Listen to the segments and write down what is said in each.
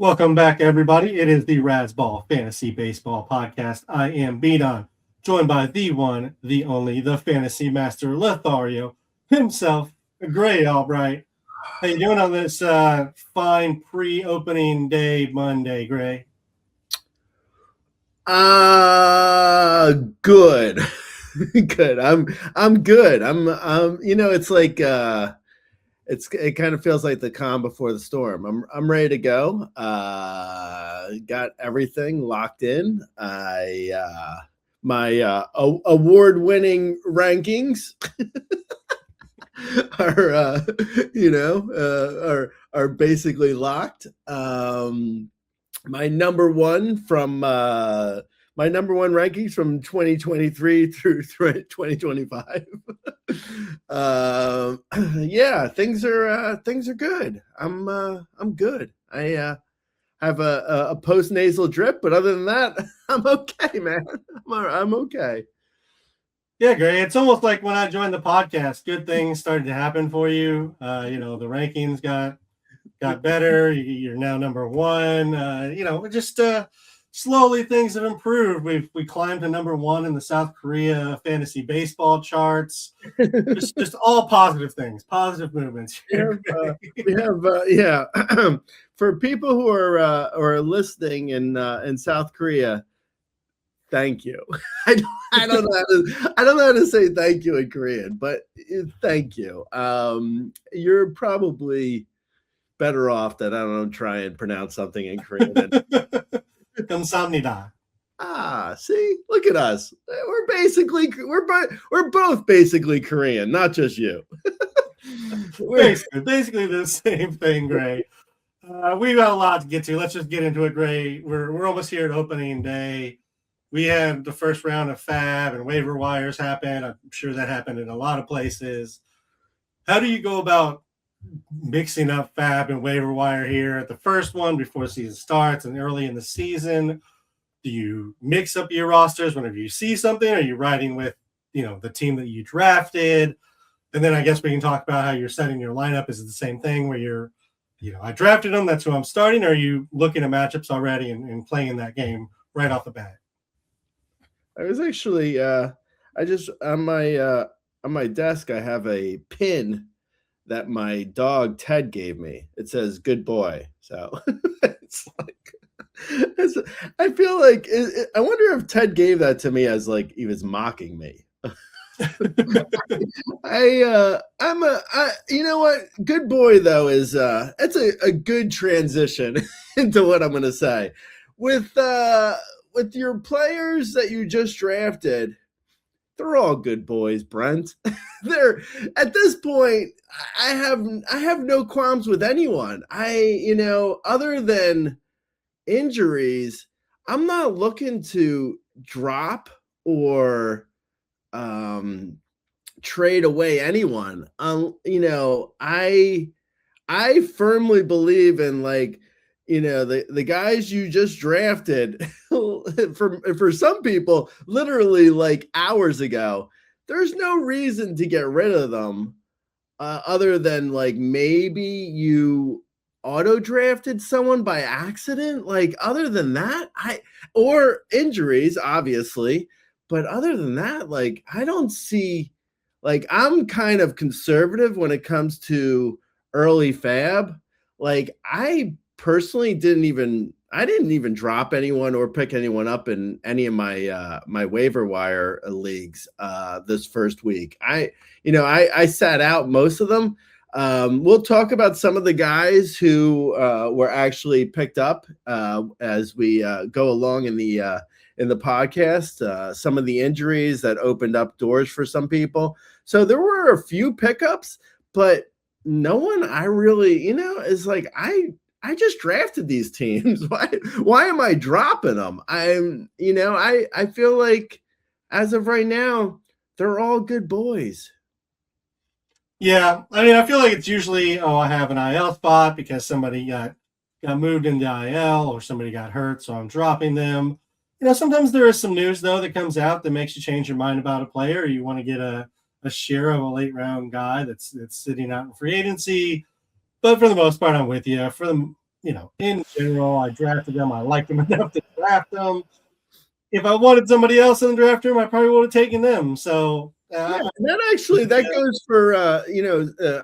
Welcome back, everybody. It is the Razzball Fantasy Baseball Podcast. I am Beaton, joined by the one, the only, the Fantasy Master Lothario himself, Gray Albright. How you doing on this fine pre-opening day Monday, Gray? Good. Good. I'm good. It's like it kind of feels like the calm before the storm. I'm ready to go. Got everything locked in. My award-winning rankings are basically locked. My number one rankings from 2023 through 2025. Things are good. I'm good. I have a post nasal drip, but other than that, I'm okay, man. I'm okay. Yeah, Gray. It's almost like when I joined the podcast, good things started to happen for you. The rankings got better. You're now number one. Slowly things have improved. We climbed to number one in the South Korea fantasy baseball charts. just all positive things, positive movements. For people who are listening in South Korea, thank you. I don't know how to say thank you in Korean, but thank you. You're probably better off that I don't try and pronounce something in Korean. 감사합니다. See, look at us. We're both basically Korean, not just you. basically the same thing, Gray. We've got a lot to get to. Let's just get into it, Gray. We're almost here at opening day. We had the first round of FAAB and waiver wires happen. I'm sure that happened in a lot of places. How do you go about mixing up FAAB and waiver wire here at the first one before the season starts and early in the season? Do you mix up your rosters whenever you see something? Are you riding with, the team that you drafted? And then I guess we can talk about how you're setting your lineup. Is it the same thing where you're, I drafted them, that's who I'm starting? Or are you looking at matchups already and playing that game right off the bat? I was actually, I just on my desk, I have a pin that my dog Ted gave me. It says "Good boy." So it's like, I feel like I wonder if Ted gave that to me as like he was mocking me. You know what? Good boy though is it's a good transition into what I'm gonna say with your players that you just drafted. They're all good boys, Brent. They're at this point. I have no qualms with anyone. Other than injuries, I'm not looking to drop or trade away anyone. I firmly believe in the guys you just drafted for some people, literally like hours ago. There's no reason to get rid of them other than like maybe you auto drafted someone by accident. Like other than that, or injuries, obviously. But other than that, like I don't see, like I'm kind of conservative when it comes to early FAAB. Like I personally didn't even drop anyone or pick anyone up in any of my waiver wire leagues this first week. I sat out most of them. We'll talk about some of the guys who were actually picked up as we go along in the podcast. Some of the injuries that opened up doors for some people. So there were a few pickups, but no one I really is like I just drafted these teams. Why am I dropping them? I feel like as of right now, they're all good boys. Yeah. I mean, I feel like it's usually, I have an IL spot because somebody got moved into IL or somebody got hurt, so I'm dropping them. Sometimes there is some news, though, that comes out that makes you change your mind about a player. Or you want to get a share of a late round guy that's sitting out in free agency. But for the most part, I'm with you. For the in general, I drafted them. I liked them enough to draft them. If I wanted somebody else in the draft room, I probably would have taken them. So that goes for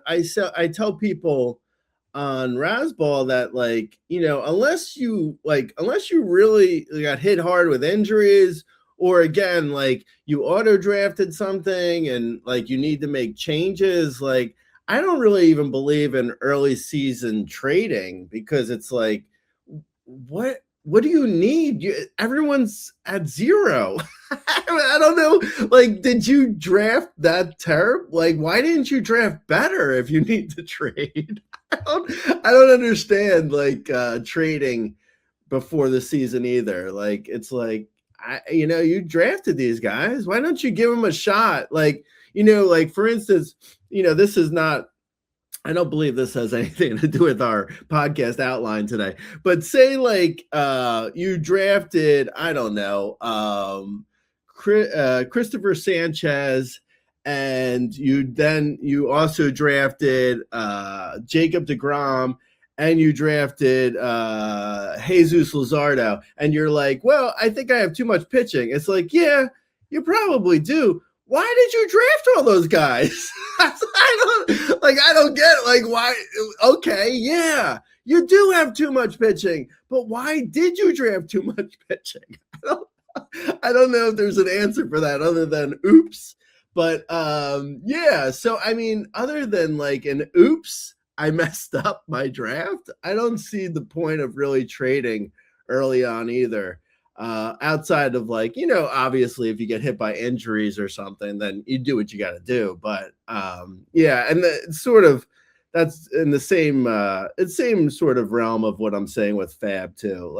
I tell people on Razzball that unless you really got hit hard with injuries, or again you auto drafted something and you need to make changes, I don't really even believe in early season trading, because it's what do you need? Everyone's at zero. I don't know. Did you draft that terrible? Why didn't you draft better if you need to trade? I don't understand trading before the season either. You drafted these guys. Why don't you give them a shot? For instance, this is not, I don't believe this has anything to do with our podcast outline today, but say you drafted, I don't know, Christopher Sanchez, and you also drafted Jacob deGrom, and you drafted Jesus Luzardo, and you're well, I think I have too much pitching. It's yeah, you probably do. Why did you draft all those guys? I don't get why. Okay, yeah, you do have too much pitching, but why did you draft too much pitching? I don't know if there's an answer for that other than oops. But yeah, so I mean, other than an oops, I messed up my draft, I don't see the point of really trading early on either. Outside of obviously if you get hit by injuries or something, then you do what you got to do. But yeah, and that's in the same sort of realm of what I'm saying with FAAB too.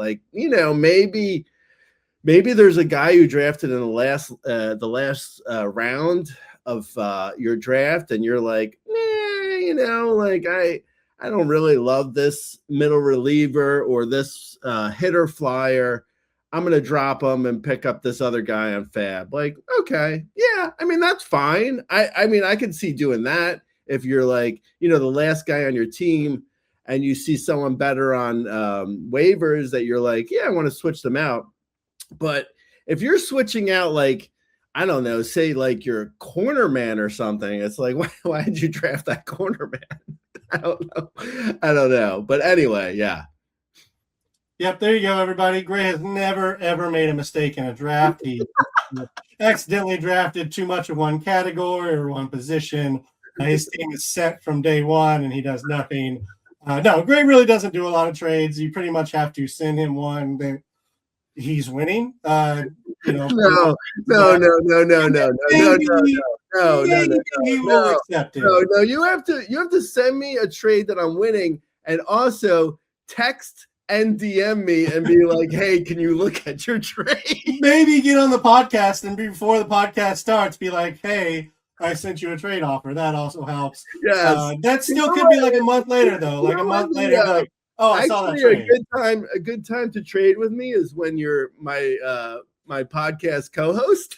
Maybe there's a guy you drafted in the last round of your draft, and you're I don't really love this middle reliever or this hitter flyer. I'm going to drop him and pick up this other guy on FAAB. Okay, yeah, I mean, that's fine. I mean, I can see doing that if you're the last guy on your team and you see someone better on waivers that you're yeah, I want to switch them out. But if you're switching out, I don't know, say your corner man or something, it's why did you draft that corner man? I don't know. But anyway, yeah. Yep, there you go, everybody. Gray has never, ever made a mistake in a draft. He accidentally drafted too much of one category or one position. His team is set from day one, and he does nothing. No, Gray really doesn't do a lot of trades. You pretty much have to send him one that he's winning. No. He will accept it. No, you have to send me a trade that I'm winning, and also text and DM me and be hey, can you look at your trade? Maybe get on the podcast, and before the podcast starts, be hey, I sent you a trade offer. That also helps. Yes. That still could be a month later, though. A month later, oh, I saw that trade. A good time to trade with me is when you're my podcast co-host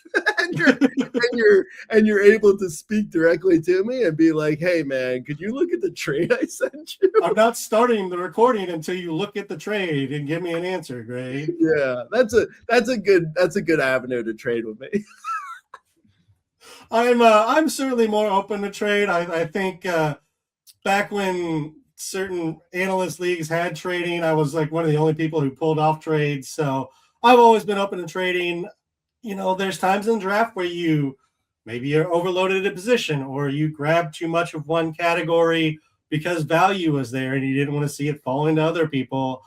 and you're able to speak directly to me and be hey man, could you look at the trade I sent you? I'm not starting the recording until you look at the trade and give me an answer, Gray. Yeah, that's a good avenue to trade with me. I'm certainly more open to trade. I think back when certain analyst leagues had trading, I was one of the only people who pulled off trades. So I've always been open to trading. There's times in the draft where maybe you're overloaded at a position, or you grab too much of one category because value was there and you didn't want to see it fall into other people.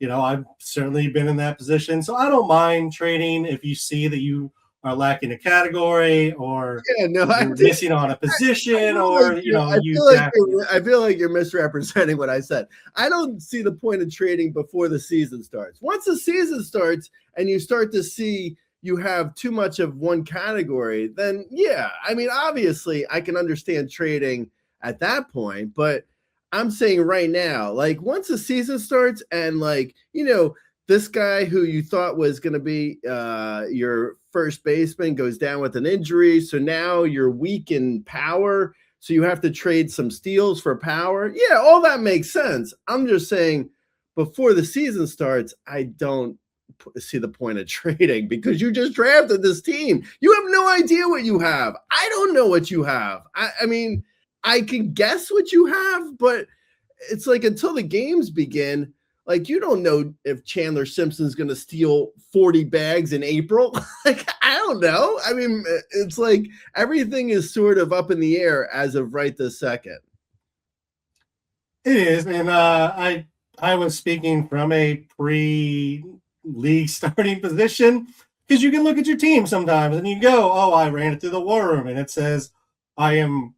I've certainly been in that position. So I don't mind trading if you see that you are lacking a category, or you're missing on a position, I feel like you're misrepresenting what I said. I don't see the point of trading before the season starts. Once the season starts and you start to see you have too much of one category, then yeah, I mean, obviously I can understand trading at that point, but I'm saying right now, once the season starts and this guy who you thought was going to be your first baseman goes down with an injury, so now you're weak in power, so you have to trade some steals for power. Yeah, all that makes sense. I'm just saying before the season starts, I don't see the point of trading because you just drafted this team. You have no idea what you have. I don't know what you have. I mean, I can guess what you have, but it's like until the games begin, like you don't know if Chandler Simpson's going to steal 40 bags in April. Like, I don't know. I mean, it's like everything is sort of up in the air as of right this second. It is. And I was speaking from a pre-league starting position because you can look at your team sometimes and you go, oh, I ran it through the war room and it says I am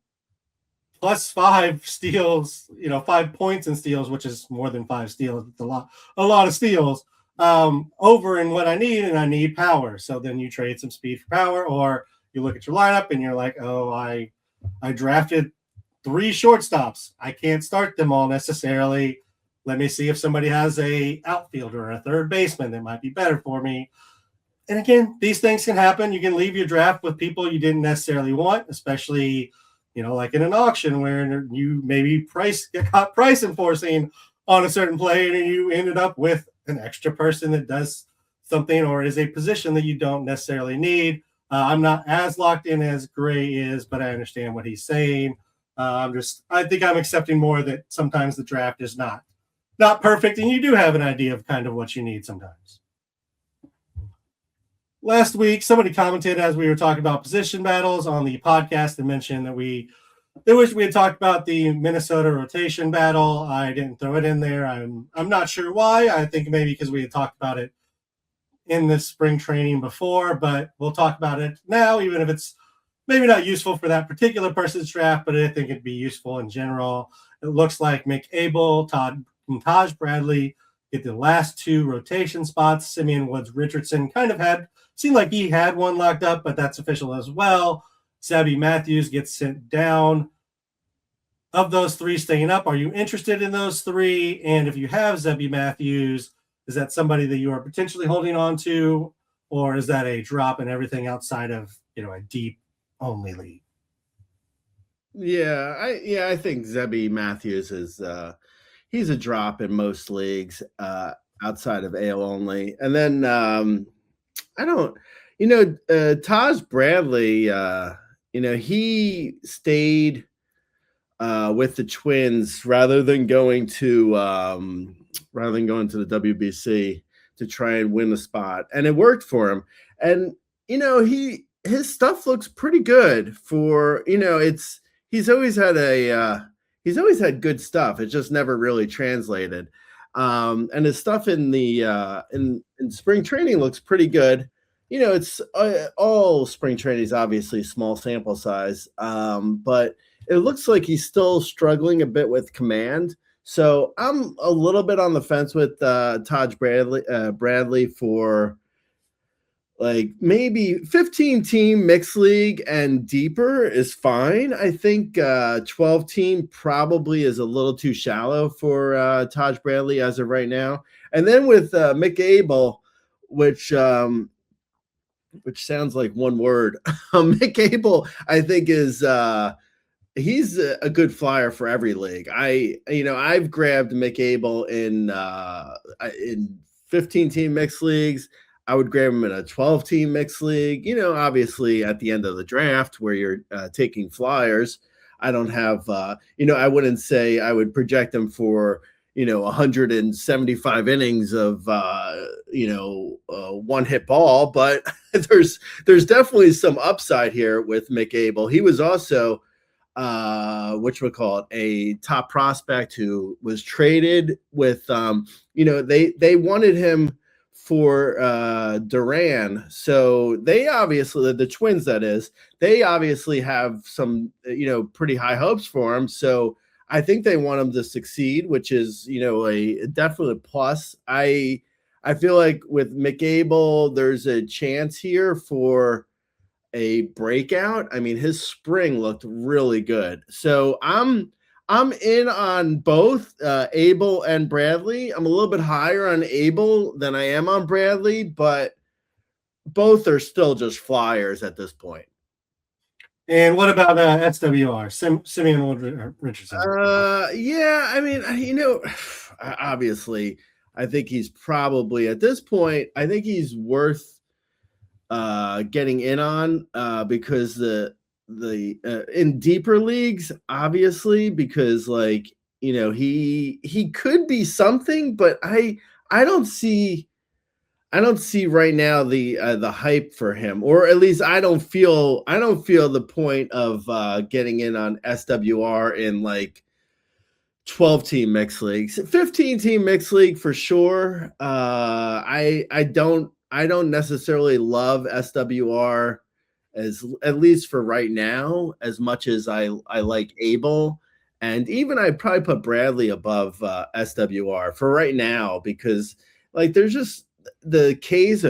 +5 steals, 5 points in steals, which is more than 5 steals. It's a lot of steals over in what I need, and I need power. So then you trade some speed for power, or you look at your lineup and you're like, oh, I drafted 3 shortstops. I can't start them all necessarily. Let me see if somebody has a outfielder or a third baseman that might be better for me. And again, these things can happen. You can leave your draft with people you didn't necessarily want, especially like in an auction where you maybe get caught price enforcing on a certain player and you ended up with an extra person that does something or is a position that you don't necessarily need. I'm not as locked in as Gray is, but I understand what he's saying. I think I'm accepting more that sometimes the draft is not perfect and you do have an idea of kind of what you need sometimes. Last week, somebody commented as we were talking about position battles on the podcast and mentioned that they wish we had talked about the Minnesota rotation battle. I didn't throw it in there. I'm not sure why. I think maybe because we had talked about it in this spring training before, but we'll talk about it now, even if it's maybe not useful for that particular person's draft, but I think it'd be useful in general. It looks like Mick Abel, Taj Bradley get the last 2 rotation spots. Simeon Woods-Richardson seemed like he had one locked up, but that's official as well. Zebby Matthews gets sent down. Of those 3 staying up, are you interested in those 3? And if you have Zebby Matthews, is that somebody that you are potentially holding on to, or is that a drop in everything outside of a deep only league? Yeah, I think Zebby Matthews is he's a drop in most leagues outside of AL only. And then I don't, Taj Bradley, he stayed with the Twins rather than going to the WBC to try and win the spot, and it worked for him. And his stuff looks pretty good for he's always had good stuff. It just never really translated. And his stuff in the in spring training looks pretty good. It's all spring training is obviously small sample size, but it looks like he's still struggling a bit with command. So I'm a little bit on the fence with Taj Bradley for like maybe 15-team mixed league and deeper is fine. I think 12-team probably is a little too shallow for Taj Bradley as of right now. And then with Mick Abel, which sounds like one word, Mick Abel, I think is he's a good flyer for every league. I've grabbed Mick Abel in 15-team mixed leagues. I would grab him in a 12-team mixed league. Obviously at the end of the draft where you're taking flyers, I don't have, I wouldn't say I would project him for, 175 innings of, one hit ball, but there's definitely some upside here with Mick Abel. He was also, a top prospect who was traded with, they wanted him for Duran. So they obviously, the Twins, that is, they obviously have some, pretty high hopes for him. So I think they want him to succeed, which is, a definite plus. I feel like with Mick Abel, there's a chance here for a breakout. I mean, his spring looked really good. So I'm in on both Abel and Bradley. I'm a little bit higher on Abel than I am on Bradley, but both are still just flyers at this point. And what about SWR, Simeon Richardson? Yeah, I mean, obviously, I think he's probably at this point, I think he's worth getting in on because the in deeper leagues, obviously, because like, you know, he could be something, but I don't see right now the hype for him, or at least I don't feel the point of getting in on SWR in like 12-team mixed leagues. 15-team mixed league for sure. I don't necessarily love SWR as, at least for right now, as much as I like Abel, and even I'd probably put Bradley above SWR for right now, because like there's just the Ks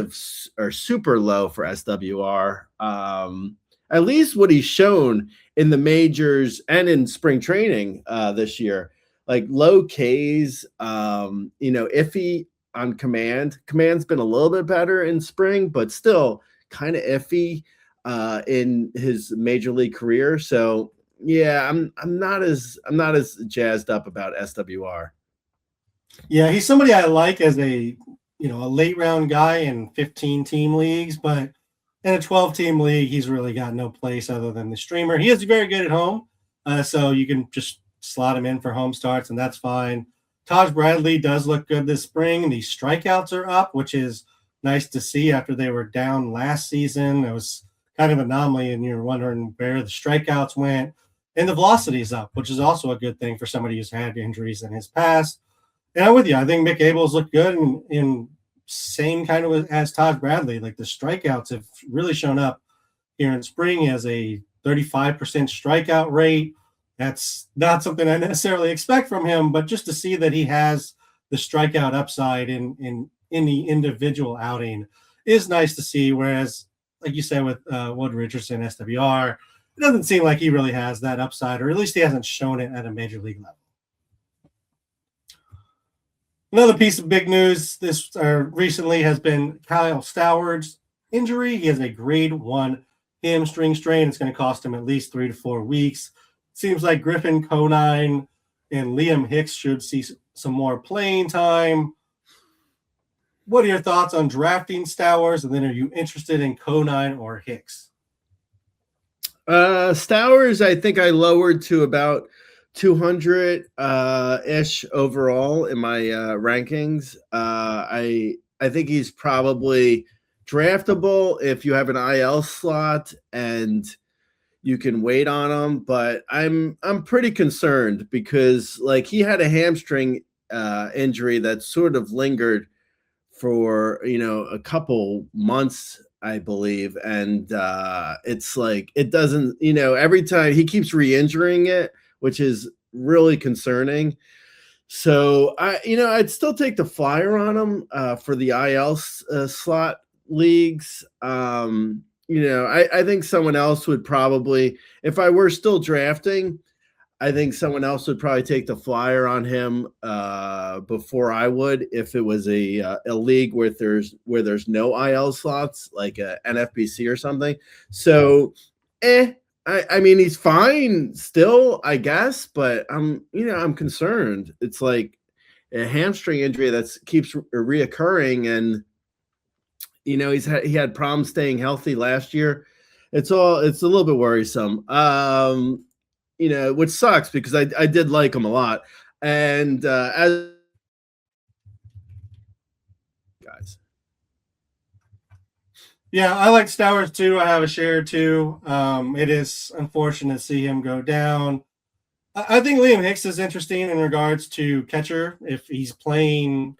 are super low for SWR. At least what he's shown in the majors and in spring training this year, like low Ks, you know, iffy on command. Command's been a little bit better in spring, but still kind of iffy in his major league career. So yeah, I'm not as jazzed up about SWR. Yeah, he's somebody I like as a late round guy in 15-team leagues, but in a 12-team league, he's really got no place other than the streamer. He is very good at home, so you can just slot him in for home starts, and that's fine. Taj Bradley does look good this spring. The strikeouts are up, which is nice to see after they were down last season. It was kind of an anomaly, and you're wondering where the strikeouts went. And the velocity is up, which is also a good thing for somebody who's had injuries in his past. And I'm with you. I think Mick Abel's looked good in same kind of as Taj Bradley. Like the strikeouts have really shown up here in spring as a 35% strikeout rate. That's not something I necessarily expect from him, but just to see that he has the strikeout upside in the individual outing is nice to see. Whereas, like you said, with Wood Richardson, SWR, it doesn't seem like he really has that upside, or at least he hasn't shown it at a major league level. Another piece of big news this recently has been Kyle Stoward's injury. He has a grade 1 hamstring strain. It's going to cost him at least 3 to 4 weeks. Seems like Griffin Conine and Liam Hicks should see some more playing time. What are your thoughts on drafting Stowers? And then are you interested in Conine or Hicks? Stowers, I think I lowered to about 200 ish overall in my rankings. I think he's probably draftable if you have an IL slot and you can wait on him, but I'm pretty concerned because like he had a hamstring injury that sort of lingered for a couple months, I believe, and it's like it doesn't, every time he keeps re-injuring it, which is really concerning. So I'd still take the flyer on him for the IL slot leagues. I think someone else would probably, if I were still drafting, I think someone else would probably take the flyer on him before I would, if it was a league where there's no IL slots, like a NFBC or something. So, I mean, he's fine still, I guess, but I'm concerned. It's like a hamstring injury that keeps reoccurring, and he had problems staying healthy last year. It's a little bit worrisome. Which sucks because I did like him a lot. And as guys. Yeah, I like Stowers too. I have a share too. It is unfortunate to see him go down. I think Liam Hicks is interesting in regards to catcher. If he's playing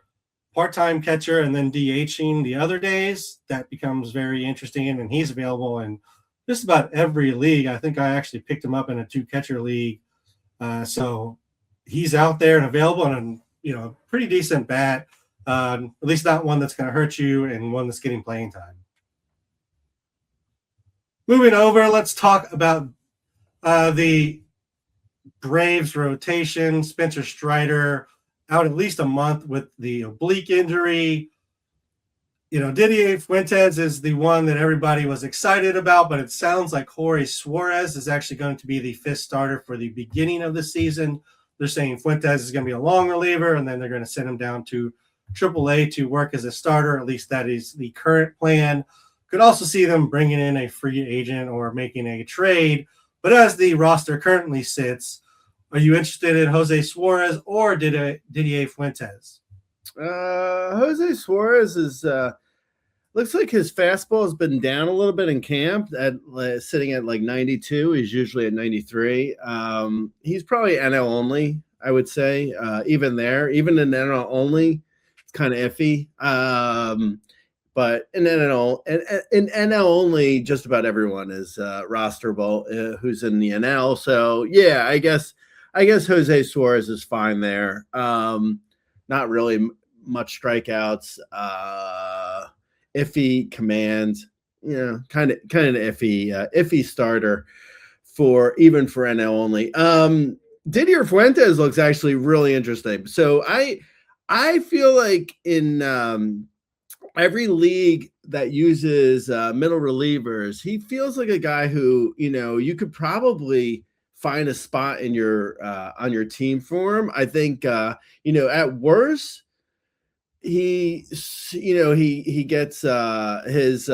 part-time catcher and then DHing the other days, that becomes very interesting. And he's available in just about every league. I think I actually picked him up in a 2-catcher league. So he's out there and available, and a pretty decent bat. At least not one that's going to hurt you, and one that's getting playing time. Moving over, let's talk about the Braves rotation. Spencer Strider out at least a month with the oblique injury. Didier Fuentes is the one that everybody was excited about, but it sounds like Jorge Suarez is actually going to be the 5th starter for the beginning of the season. they're saying Fuentes is going to be a long reliever, and then they're going to send him down to AAA to work as a starter. At least that is the current plan. Could also see them bringing in a free agent or making a trade. But as the roster currently sits, are you interested in Jose Suarez or Didier Fuentes? Jose Suarez is looks like his fastball has been down a little bit in camp, at sitting at like 92. He's usually at 93. He's probably NL only, I would say. Even in NL only, it's kind of iffy. But in NL only, just about everyone is rosterable who's in the NL. So yeah, I guess Jose Suarez is fine there. Not really much strikeouts. Iffy command, kind of iffy starter for NL only. Didier Fuentes looks actually really interesting. So I feel like in every league that uses middle relievers, he feels like a guy who, you could probably find a spot in your on your team for him. I think at worst, he gets his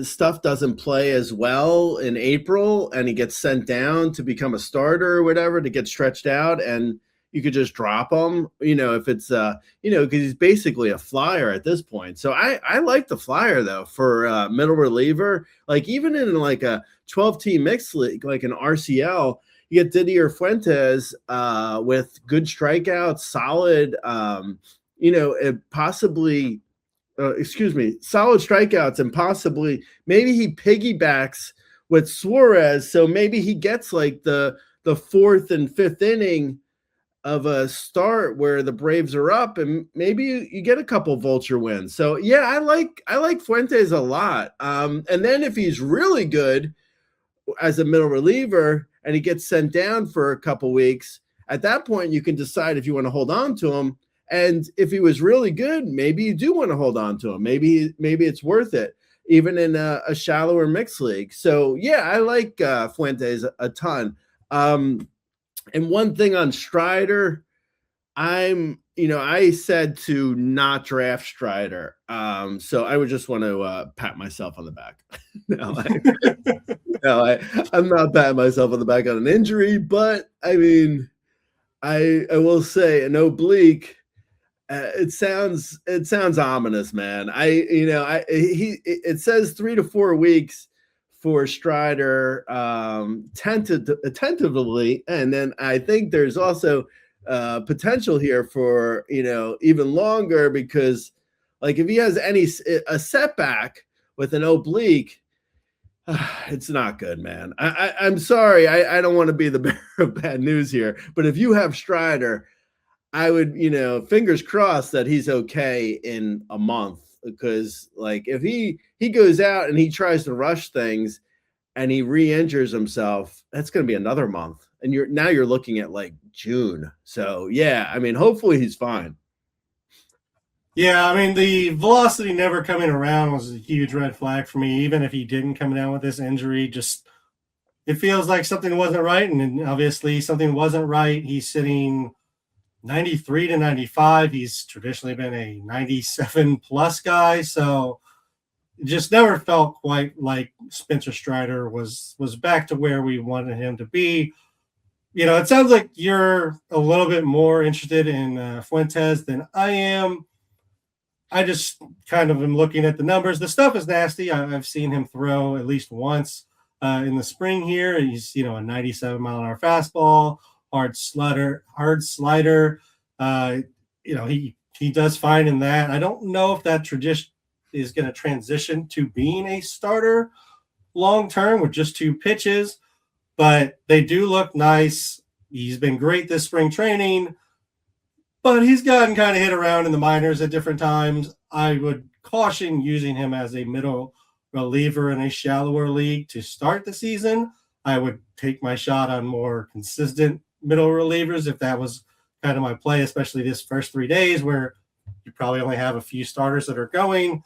stuff doesn't play as well in April, and he gets sent down to become a starter or whatever, to get stretched out, and you could just drop him, if it's, because he's basically a flyer at this point. So I like the flyer, though, for middle reliever. Like, even in like a 12-team mixed league, like an RCL, you get Didier Fuentes with good strikeouts, solid, possibly, solid strikeouts, and possibly maybe he piggybacks with Suarez. So maybe he gets like the fourth and fifth inning of a start where the Braves are up, and maybe you get a couple vulture wins. So yeah, I like Fuentes a lot. And then if he's really good as a middle reliever and he gets sent down for a couple weeks, at that point you can decide if you want to hold on to him. And if he was really good, maybe you do want to hold on to him. Maybe it's worth it, even in a shallower mixed league. So yeah, I like Fuentes a ton. And one thing on Strider, I said to not draft Strider. So I would just want to pat myself on the back. I'm not patting myself on the back on an injury, but I mean, I will say an oblique. It sounds ominous, man. It says 3 to 4 weeks for Strider, tentatively, and then I think there's also potential here for even longer, because like if he has a setback with an oblique, it's not good, man. I'm sorry, I don't want to be the bearer of bad news here, but if you have Strider, I would, fingers crossed that he's okay in a month, because like if he goes out and he tries to rush things and he re-injures himself, that's going to be another month. And you're looking at like June. So yeah, I mean, hopefully he's fine. Yeah, I mean, the velocity never coming around was a huge red flag for me. Even if he didn't come down with this injury, just it feels like something wasn't right. And obviously something wasn't right. He's sitting 93 to 95. He's traditionally been a 97 plus guy. So it just never felt quite like Spencer Strider was back to where we wanted him to be. It sounds like you're a little bit more interested in Fuentes than I am. I just kind of am looking at the numbers. The stuff is nasty. I've seen him throw at least once in the spring here. He's, a 97 mile an hour fastball, hard slider. He does fine in that. I don't know if that tradition is going to transition to being a starter long term with just 2 pitches, but they do look nice. He's been great this spring training, but he's gotten kind of hit around in the minors at different times. I would caution using him as a middle reliever in a shallower league to start the season. I would take my shot on more consistent middle relievers if that was kind of my play, especially this first 3 days where you probably only have a few starters that are going.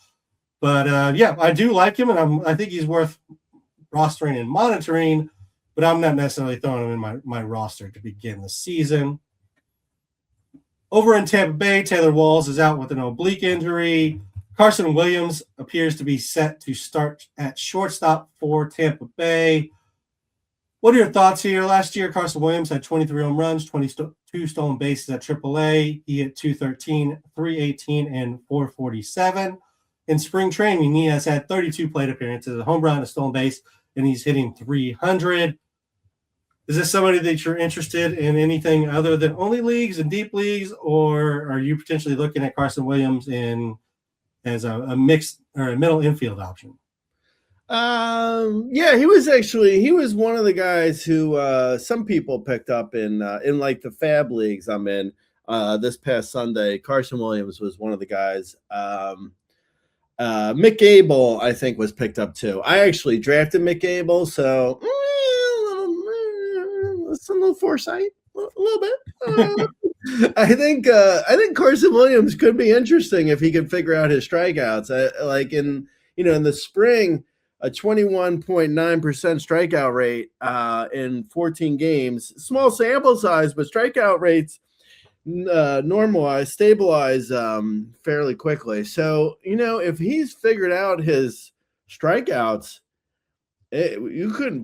But yeah, I do like him, and I think he's worth rostering and monitoring. but I'm not necessarily throwing him in my roster to begin the season. Over in Tampa Bay, Taylor Walls is out with an oblique injury. Carson Williams appears to be set to start at shortstop for Tampa Bay. What are your thoughts here? Last year, Carson Williams had 23 home runs, 22 stolen bases at AAA. He hit 213, 318, and 447. In spring training, he has had 32 plate appearances, a home run, a stolen base, and he's hitting 300. Is this somebody that you're interested in anything other than only leagues and deep leagues, or are you potentially looking at Carson Williams as a mixed or a middle infield option? Yeah, he was one of the guys who some people picked up in like the FAAB leagues I'm in this past Sunday. Carson Williams was one of the guys. Mick Abel, I think, was picked up too. I actually drafted Mick Abel, so it's a little foresight, a little bit. I think Carson Williams could be interesting if he could figure out his strikeouts. Like in the spring, a 21.9% strikeout rate in 14 games. Small sample size, but strikeout rates normalize, stabilize fairly quickly. So, if he's figured out his strikeouts,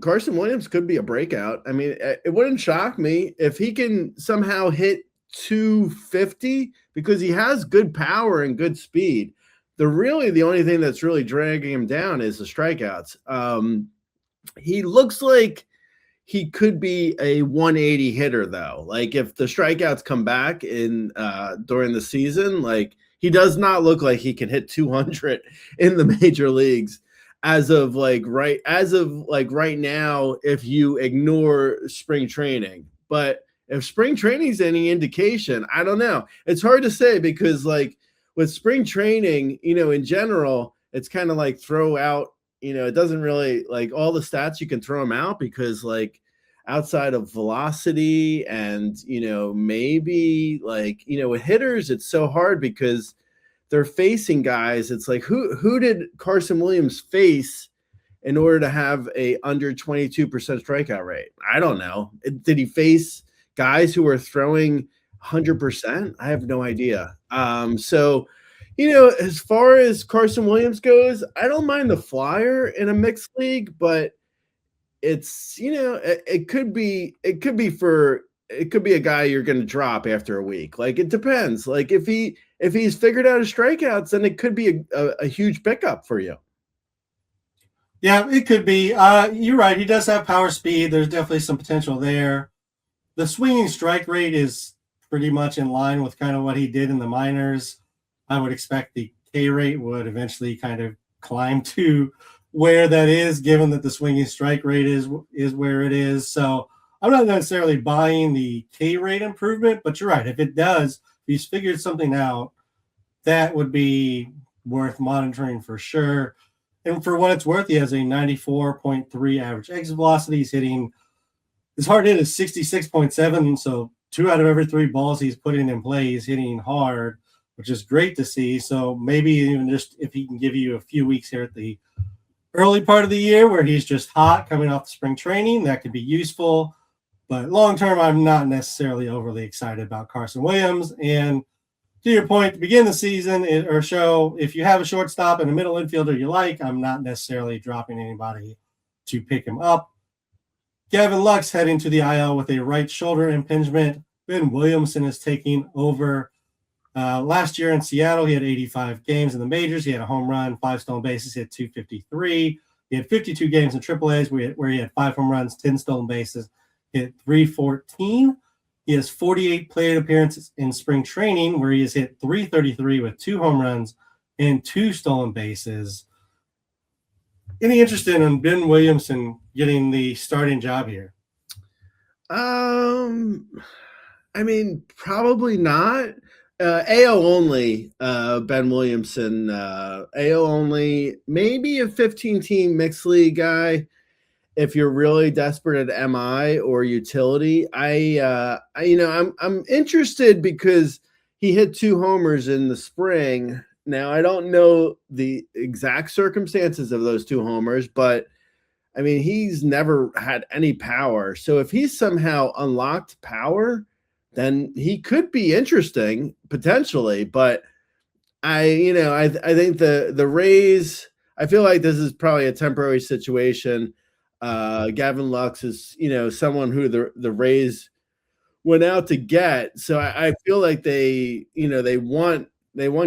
Carson Williams could be a breakout. I mean, it wouldn't shock me if he can somehow hit 250 because he has good power and good speed. The only thing that's really dragging him down is the strikeouts. He looks like he could be a 180 hitter though. Like if the strikeouts come back in during the season, like he does not look like he can hit 200 in the major leagues as of right now, if you ignore spring training. But if spring training is any indication, I don't know. It's hard to say because with spring training, in general, it's kind of like throw out, it doesn't really all the stats you can throw them out because outside of velocity and, maybe with hitters, it's so hard because they're facing guys. It's like, who did Carson Williams face in order to have a under 22% strikeout rate? I don't know. Did he face guys who were throwing 100%? I have no idea. So, as far as Carson Williams goes, I don't mind the flyer in a mixed league, but it's, it could be a guy you're going to drop after a week. It depends. If he's figured out his strikeouts, then it could be a huge pickup for you. Yeah, it could be. You're right. He does have power, speed. There's definitely some potential there. The swinging strike rate is pretty much in line with kind of what he did in the minors. I would expect the K rate would eventually kind of climb to where that is, given that the swinging strike rate is where it is. So I'm not necessarily buying the K rate improvement, but you're right. If it does, if he's figured something out, that would be worth monitoring for sure. And for what it's worth, he has a 94.3 average exit velocity. He's hitting his hard hit is 66.7. So 2 out of every 3 balls he's putting in play, he's hitting hard, which is great to see. So maybe even just if he can give you a few weeks here at the early part of the year where he's just hot coming off the spring training, that could be useful. But long term, I'm not necessarily overly excited about Carson Williams. And to your point, to begin the season or show, if you have a shortstop and a middle infielder you like, I'm not necessarily dropping anybody to pick him up. Gavin Lux heading to the IL with a right shoulder impingement. Ben Williamson is taking over. Last year in Seattle, he had 85 games in the majors. He had a home run, 5 stolen bases, he had 253. He had 52 games in AAAs where he had 5 home runs, 10 stolen bases, he hit 314. He has 48 plate appearances in spring training where he has hit 333 with 2 home runs and 2 stolen bases. Any interest in Ben Williamson getting the starting job here? I mean, probably not. AO only, Ben Williamson, AO only, maybe a 15-team mixed league guy. If you're really desperate at MI or utility, I'm interested because he hit 2 homers in the spring. Now, I don't know the exact circumstances of those 2 homers, but I mean, he's never had any power. So if he's somehow unlocked power, then he could be interesting potentially. But I think the Rays, I feel like this is probably a temporary situation. Gavin Lux is, someone who the Rays went out to get. So I feel like they want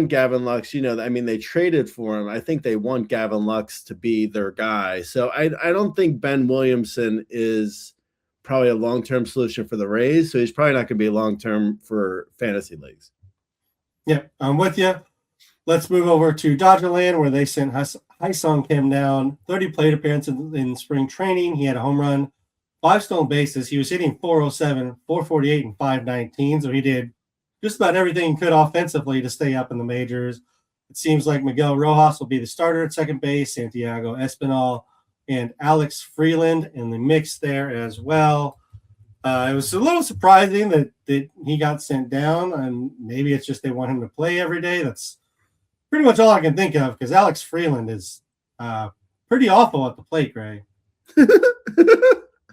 Gavin Lux. I mean, they traded for him. I think they want Gavin Lux to be their guy. So I don't think Ben Williamson is probably a long-term solution for the Rays. So he's probably not going to be long-term for fantasy leagues. Yeah, I'm with you. Let's move over to Dodgerland, where they sent Hyesung Kim down. 30 plate appearances in spring training. He had a home run, 5 stolen bases. He was hitting 407, 448, and 519. So he did just about everything he could offensively to stay up in the majors. It seems like Miguel Rojas will be the starter at second base, Santiago Espinal and Alex Freeland in the mix there as well. It was a little surprising that he got sent down, and maybe it's just they want him to play every day. That's pretty much all I can think of, because Alex Freeland is pretty awful at the plate, Gray.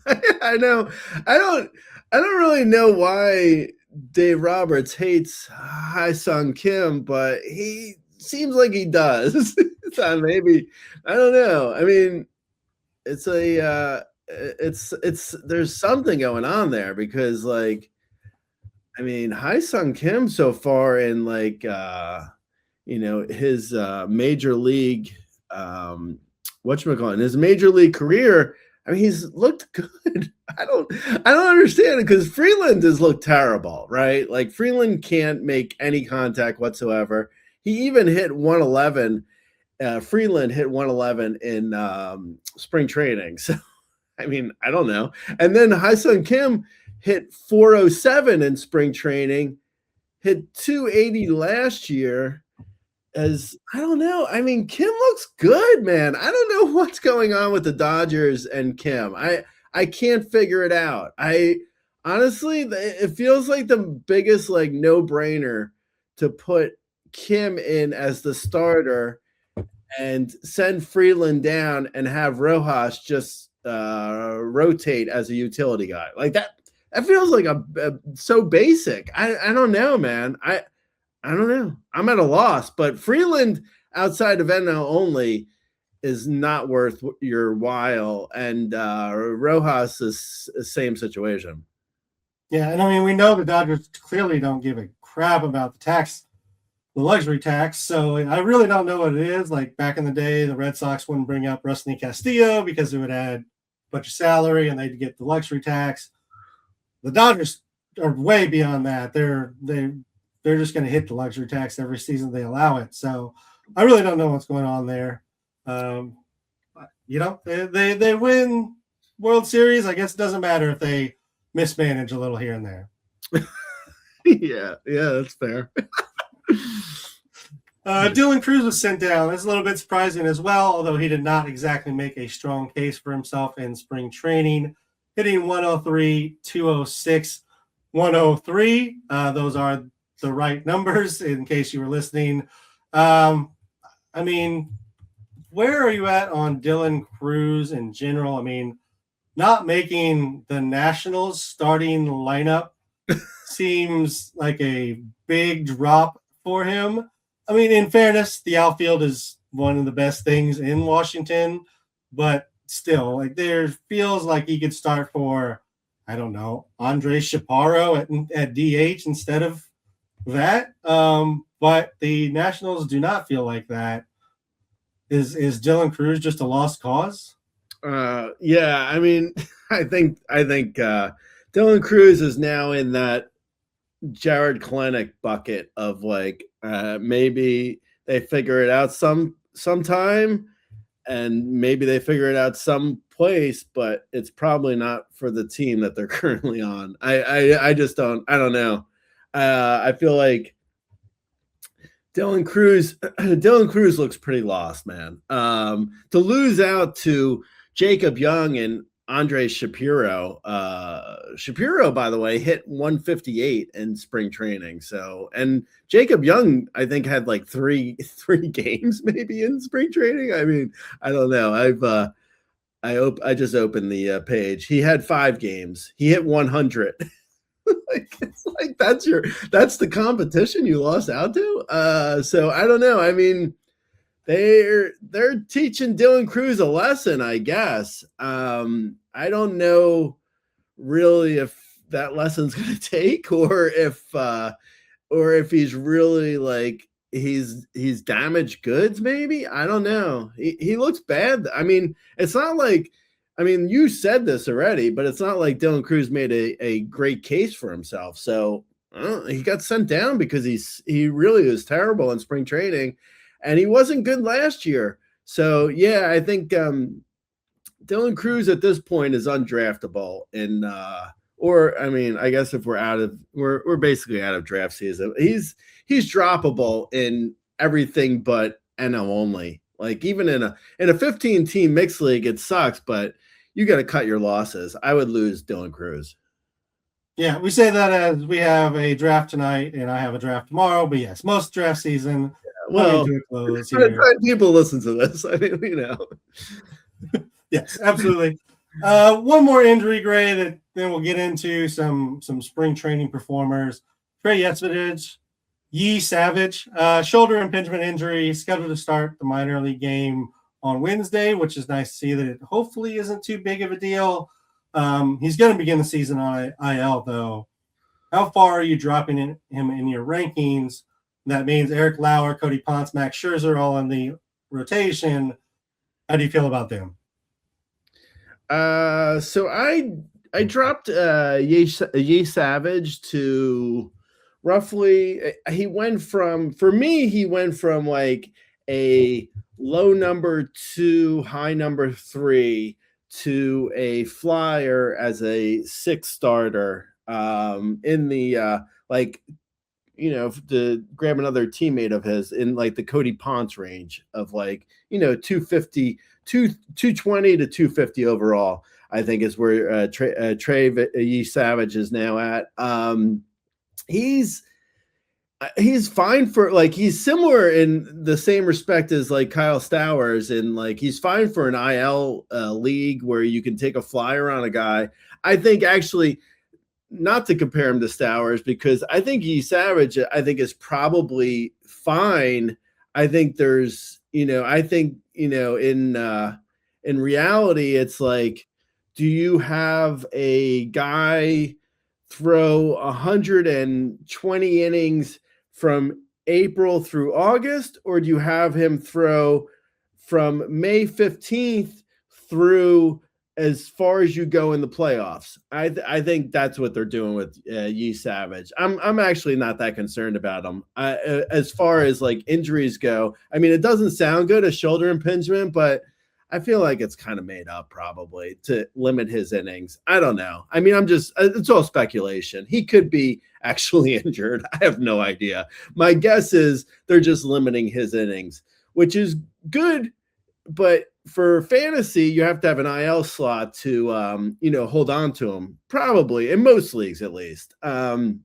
I know. I don't really know why Dave Roberts hates Hyesung Kim, but he seems like he does. So maybe, I don't know. I mean, it's there's something going on there, because Hyesung Kim so far in his major league his major league career, I mean, he's looked good. I don't understand it, because Freeland has looked terrible, right? Like, Freeland can't make any contact whatsoever. He even hit 111. Freeland hit 111 in spring training. So, I mean, I don't know. And then Hyesung Kim hit 407 in spring training, hit 280 last year. I don't know. I mean, Kim looks good, man. I don't know what's going on with the Dodgers and Kim. I can't figure it out. Honestly, it feels like the biggest no-brainer to put Kim in as the starter and send Freeland down and have Rojas just rotate as a utility guy. Like that feels like so basic. I don't know, man. I don't know. I'm at a loss, but Freeland outside of NL only is not worth your while, and Rojas is the same situation. Yeah, and I mean, we know the Dodgers clearly don't give a crap about the luxury tax, so I really don't know what it is. Like, back in the day, the Red Sox wouldn't bring up Rusney Castillo because it would add a bunch of salary and they'd get the luxury tax. The Dodgers are way beyond that. They're just going to hit the luxury tax every season they allow it. So I really don't know what's going on there. They win World Series. I guess it doesn't matter if they mismanage a little here and there. Yeah, that's fair. Dylan Cruz was sent down. That's a little bit surprising as well, although he did not exactly make a strong case for himself in spring training. Hitting 103, 206, 103. Those are the right numbers, in case you were listening. I mean, where are you at on Dylan Cruz in general? I mean, not making the Nationals starting lineup seems like a big drop for him. I mean, in fairness, the outfield is one of the best things in Washington, but still, there feels like he could start for, I don't know, Andre Chaparro at DH instead of that. But the Nationals do not feel like that. Is Dylan Cruz just a lost cause? Yeah, I mean, I think Dylan Cruz is now in that Jared Kelenic bucket of maybe they figure it out sometime, and maybe they figure it out someplace, but it's probably not for the team that they're currently on. I just don't know. I feel like Dylan Cruz looks pretty lost, man. To lose out to Jacob Young and Andre Shapiro. Shapiro, by the way, hit 158 in spring training. So, and Jacob Young, I think, had three games maybe in spring training. I mean, I don't know. I just opened the page. He had 5 games. He hit 100. It's like that's the competition you lost out to. So I don't know. I mean, they're teaching Dylan Cruz a lesson, I guess. I don't know really if that lesson's going to take, or if he's really like he's damaged goods. Maybe, I don't know. He looks bad. I mean, it's not like. I mean, you said this already, but it's not like Dylan Cruz made a great case for himself. So he got sent down because he really was terrible in spring training, and he wasn't good last year. So yeah, I think Dylan Cruz at this point is undraftable, and or I mean, I guess if we're basically out of draft season. He's droppable in everything but NL only. Like even in a 15-team mixed league, it sucks, but you got to cut your losses. I would lose Dylan Cruz. Yeah, we say that as we have a draft tonight and I have a draft tomorrow. But yes, most draft season. Well, people listen to this. I mean, you know. Yes, absolutely. One more injury, Gray, that then we'll get into some spring training performers. Trey Yetvich, NoSavage, shoulder impingement injury, scheduled to start the minor league game on Wednesday, which is nice to see that it hopefully isn't too big of a deal. He's going to begin the season on IL, though. How far are you dropping him in your rankings? That means Eric Lauer, Cody Ponce, Max Scherzer all in the rotation. How do you feel about them? So I dropped NoSavage to roughly. He went from like a low number 2, high number 3 to a flyer as a 6 starter in the like, you know, to grab another teammate of his in like the Cody Ponce range of like, you know, 220 to 250 overall, I think is where Trey NoSavage is now at. He's fine for like, he's similar in the same respect as like Kyle Stowers, and like he's fine for an IL league where you can take a flyer on a guy. I think actually not to compare him to Stowers, because I think NoSavage I think is probably fine. I think there's, you know, in reality, it's like, do you have a guy throw 120 innings from April through August, or do you have him throw from May 15th through as far as you go in the playoffs? I think that's what they're doing with NoSavage. I'm actually not that concerned about him. As far as like injuries go, I mean, it doesn't sound good, a shoulder impingement, but I feel like it's kind of made up probably to limit his innings. I don't know. I mean, it's all speculation. He could be actually injured. I have no idea. My guess is they're just limiting his innings, which is good. But for fantasy, you have to have an IL slot to, you know, hold on to him, probably in most leagues, at least. You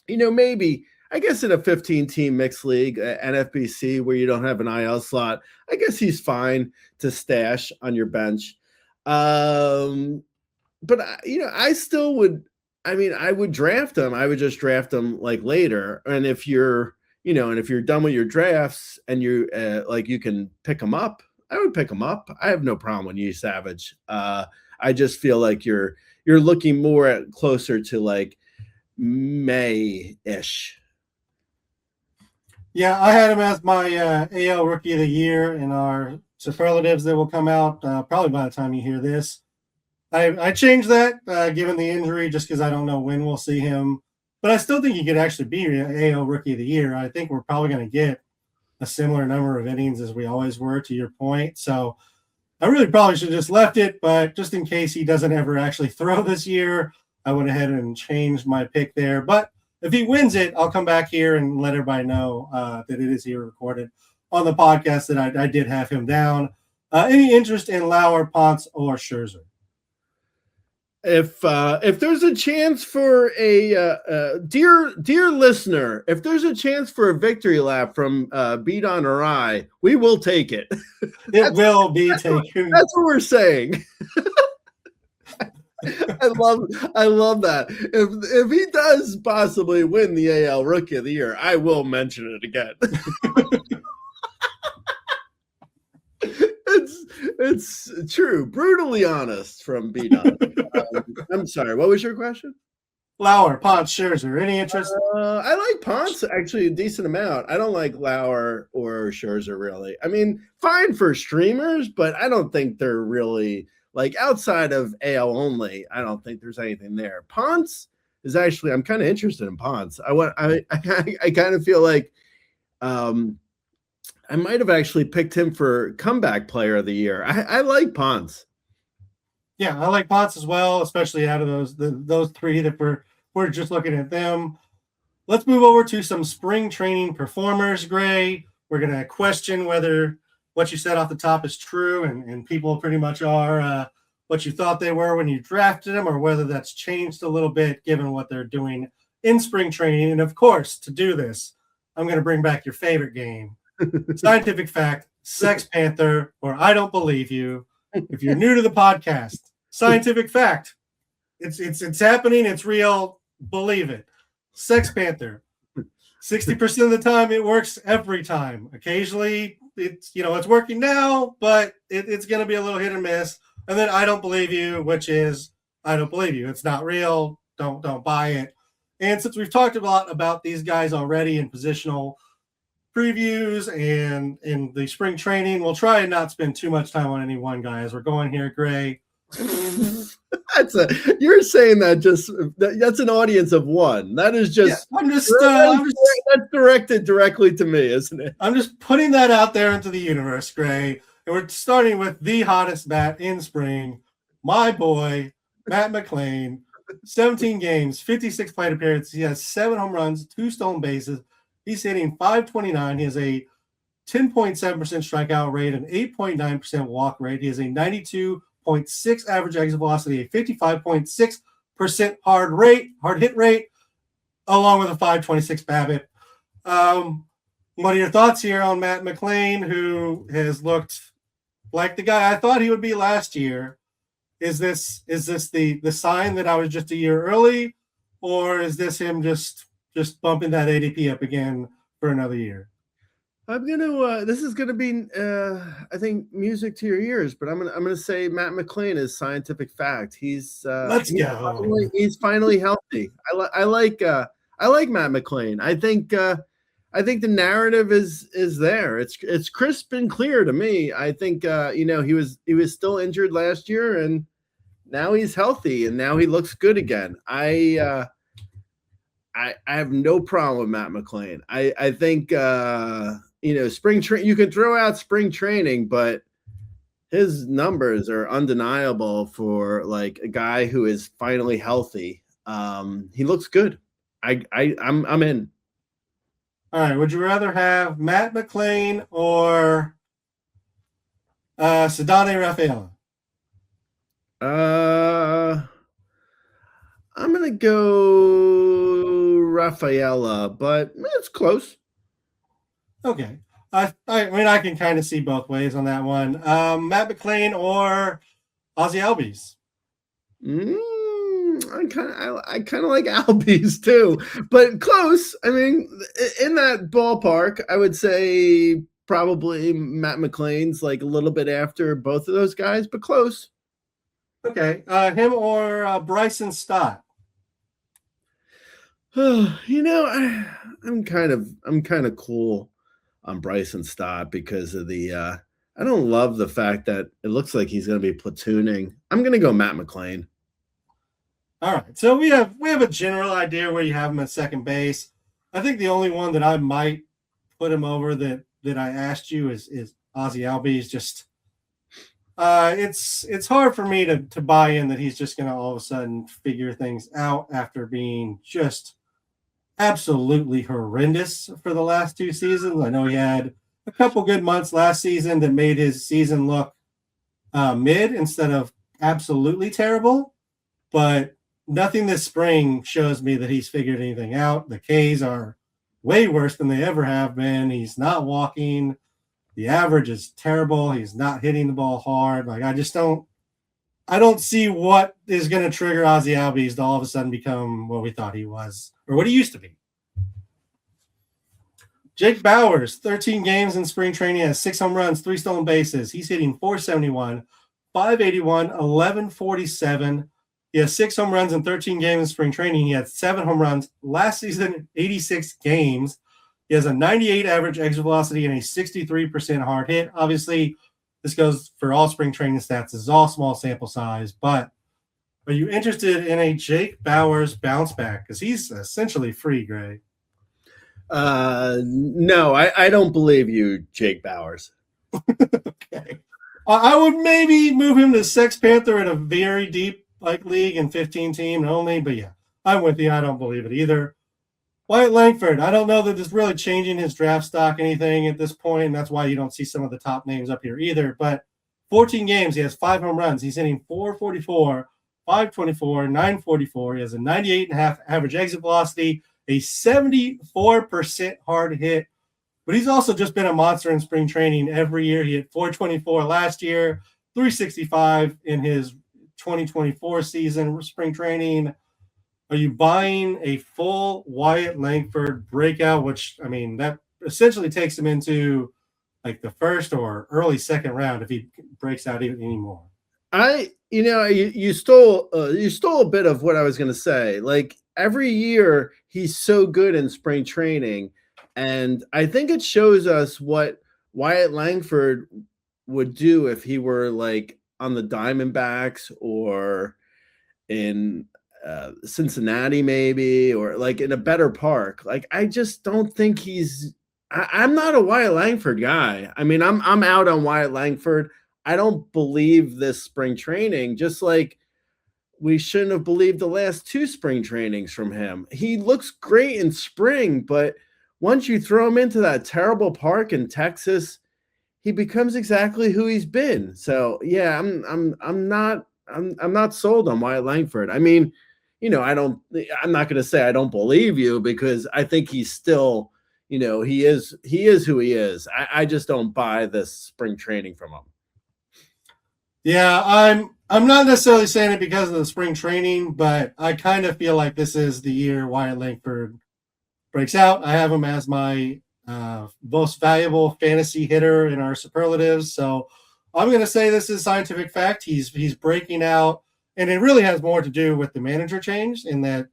know, maybe, I guess in a 15-team mixed league, NFBC, where you don't have an IL slot, I guess he's fine to stash on your bench. But, you know, I still would, I mean, I would draft him. I would just draft him like later. And if you're, you know, and if you're done with your drafts and you like, you can pick him up, I would pick him up. I have no problem with NoSavage. I just feel like you're looking more at closer to like May-ish. Yeah, I had him as my AL Rookie of the Year in our superlatives that will come out probably by the time you hear this. I changed that given the injury, just because I don't know when we'll see him. But I still think he could actually be AL Rookie of the Year. I think we're probably going to get a similar number of innings as we always were, to your point. So I really probably should have just left it, but just in case he doesn't ever actually throw this year, I went ahead and changed my pick there. But if he wins it, I'll come back here and let everybody know that it is here recorded on the podcast that I did have him down. Any interest in Lauer, Ponce, or Scherzer? If there's a chance for a dear listener, if there's a chance for a victory lap from Beat On or I, we will take it. It will be taken. That's what we're saying. I love that. If he does possibly win the AL Rookie of the Year, I will mention it again. It's true, brutally honest from Beat On. I'm sorry. What was your question? Lauer, Ponce, Scherzer. Any interest? I like Ponce actually a decent amount. I don't like Lauer or Scherzer really. I mean, fine for streamers, but I don't think they're really like outside of AL only. I don't think there's anything there. Ponce is actually I'm kind of interested in Ponce. I kind of feel like I might have actually picked him for comeback player of the year. I like Ponce. Yeah, I like Ponce as well, especially out of those three that we're just looking at them. Let's move over to some spring training performers, Gray. We're going to question whether what you said off the top is true and people pretty much are what you thought they were when you drafted them, or whether that's changed a little bit given what they're doing in spring training. And, of course, to do this, I'm going to bring back your favorite game. Scientific fact, Sex Panther, or I don't believe you. If you're new to the podcast, scientific fact, it's happening, it's real, believe it. Sex Panther, 60% of the time it works every time. Occasionally it's working now, but it's going to be a little hit or miss. And then I don't believe you, which is I don't believe you. It's not real. Don't buy it. And since we've talked a lot about these guys already in positional previews and in the spring training, we'll try and not spend too much time on any one guy as we're going here, Gray. You're saying that's an audience of one. That is just that's directed directly to me, isn't it? I'm just putting that out there into the universe, Gray. And we're starting with the hottest bat in spring, my boy, Matt McLain. 17 games, 56 plate appearances. He has 7 home runs, 2 stolen bases. He's hitting .529. He has a 10.7% strikeout rate, an 8.9% walk rate. He has a 92.6 average exit velocity, a 55.6% hard hit rate, along with a .526 BABIP. What are your thoughts here on Matt McLain, who has looked like the guy I thought he would be last year? Is this the sign that I was just a year early, or is this him just bumping that ADP up again for another year? I'm gonna. This is gonna be, I think, music to your ears. But I'm gonna say Matt McLain is scientific fact. He's go. He's finally healthy. I like Matt McLain. I think the narrative is there. It's crisp and clear to me. I think he was still injured last year, and now he's healthy, and now he looks good again. I have no problem with Matt McLain. I think spring training, you can throw out spring training, but his numbers are undeniable for like a guy who is finally healthy. He looks good. I'm in. All right. Would you rather have Matt McLain or Ceddanne Rafaela? I'm gonna go Rafaela, but it's close. Okay. I mean, I can kind of see both ways on that one. Matt McLain or Ozzie Albies? I kind of like Albies too, but close. I mean, in that ballpark, I would say probably Matt McLain's like a little bit after both of those guys, but close. Okay. Him or Bryson Stott? I'm kind of cool on Bryson Stott because of the I don't love the fact that it looks like he's going to be platooning. I'm going to go Matt McLain. All right. So we have a general idea where you have him at second base. I think the only one that I might put him over that I asked you is Ozzie Albies. Just it's hard for me to buy in that he's just going to all of a sudden figure things out after being just absolutely horrendous for the last 2 seasons. I know he had a couple good months last season that made his season look mid instead of absolutely terrible. but nothing this spring shows me that he's figured anything out. The Ks are way worse than they ever have been. He's not walking. The average is terrible. He's not hitting the ball hard. Like, I don't see what is going to trigger Ozzie Albies to all of a sudden become what we thought he was or what he used to be. Jake Bauers, 13 games in spring training, has 6 home runs, 3 stolen bases. He's hitting .471, .581, 1147. He has 6 home runs in 13 games in spring training. He had 7 home runs last season, 86 games. He has a 98 average exit velocity and a 63% hard hit. Obviously, this goes for all spring training stats. This is all small sample size. But are you interested in a Jake Bauers bounce back? Because he's essentially free, Gray. No, I don't believe you, Jake Bauers. Okay. I would maybe move him to Sex Panther in a very deep league and 15 team only. But yeah, I'm with you. I don't believe it either. Wyatt Langford, I don't know that it's really changing his draft stock anything at this point, and that's why you don't see some of the top names up here either. But 14 games, he has 5 home runs. He's hitting .444, .524, .944. He has a 98.5 average exit velocity, a 74% hard hit. But he's also just been a monster in spring training every year. He hit .424 last year, .365 in his 2024 season spring training. Are you buying a full Wyatt Langford breakout, which, I mean, that essentially takes him into the first or early second round if he breaks out even anymore? You stole a bit of what I was going to say. Every year he's so good in spring training, and I think it shows us what Wyatt Langford would do if he were on the Diamondbacks or in Cincinnati maybe, or in a better park. I just don't think I'm not a Wyatt Langford guy. I mean, I'm out on Wyatt Langford. I don't believe this spring training, just like we shouldn't have believed the last 2 spring trainings from him. He looks great in spring, but once you throw him into that terrible park in Texas, he becomes exactly who he's been. So yeah, I'm not sold on Wyatt Langford. I mean, I'm not going to say I don't believe you, because I think he's still, he is who he is. I just don't buy this spring training from him. Yeah, I'm not necessarily saying it because of the spring training, but I kind of feel like this is the year Wyatt Langford breaks out. I have him as my most valuable fantasy hitter in our superlatives. So I'm going to say this is scientific fact. He's breaking out. And it really has more to do with the manager change, in that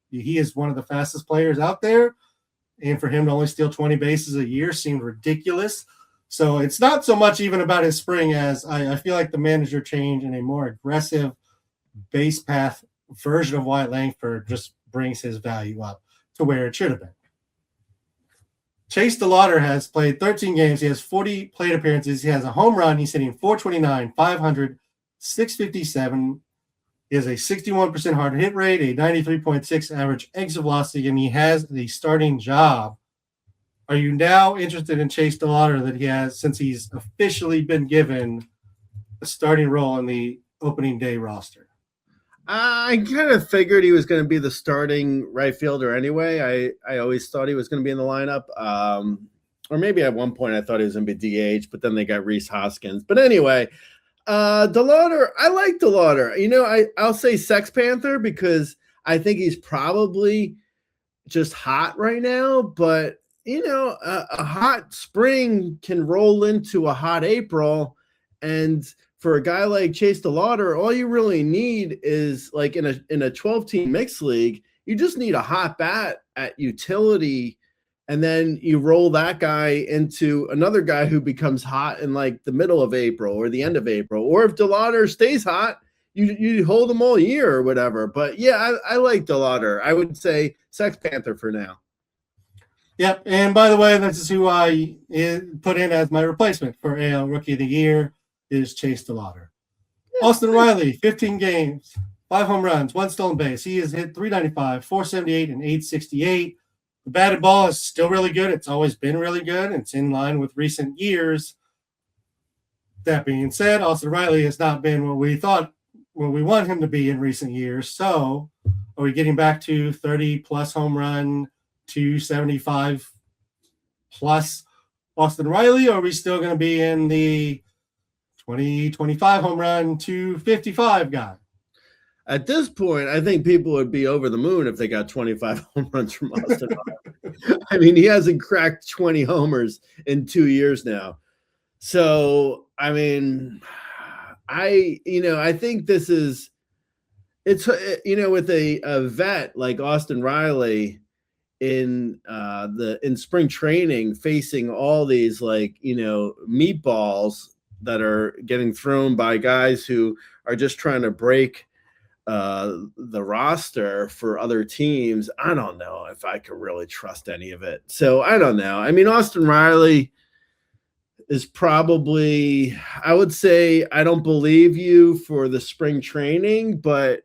he is one of the fastest players out there. And for him to only steal 20 bases a year seemed ridiculous. So it's not so much even about his spring as I feel like the manager change and a more aggressive base path version of Wyatt Langford just brings his value up to where it should have been. Chase DeLauder has played 13 games. He has 40 plate appearances. He has a home run. He's hitting .429, .500, .657. He has a 61% hard hit rate, a 93.6 average exit velocity, and he has the starting job. Are you now interested in Chase DeLauder that he has, since he's officially been given a starting role in the opening day roster? I kind of figured he was going to be the starting right fielder anyway. I always thought he was going to be in the lineup. Or maybe at one point I thought he was going to be DH, but then they got Rhys Hoskins. But anyway, DeLauder, I like DeLauder. I'll say Sex Panther because I think he's probably just hot right now, but a hot spring can roll into a hot April, and for a guy like Chase DeLauder, all you really need is in a 12-team mixed league, you just need a hot bat at utility, and then you roll that guy into another guy who becomes hot in the middle of April or the end of April. Or if DeLauder stays hot, you hold him all year or whatever. But yeah, I like DeLauder. I would say Sex Panther for now. Yep. And by the way, this is who I put in as my replacement for AL Rookie of the Year is Chase DeLauder. Austin Riley, 15 games, 5 home runs, 1 stolen base. He has hit .395, .478, and .868. The batted ball is still really good. It's always been really good. It's in line with recent years. That being said, Austin Riley has not been what we thought what we want him to be in recent years. So are we getting back to 30 plus home run, 275 plus Austin Riley, or are we still going to be in the 25 home run, 255 guy? At this point, I think people would be over the moon if they got 25 home runs from Austin Riley. I mean, he hasn't cracked 20 homers in 2 years now. So, I mean, I think this is, it's, with a vet like Austin Riley in spring training, facing all these meatballs that are getting thrown by guys who are just trying to break the roster for other teams. I don't know if I could really trust any of it. So I don't know. I mean, Austin Riley is probably, I would say, I don't believe you for the spring training, but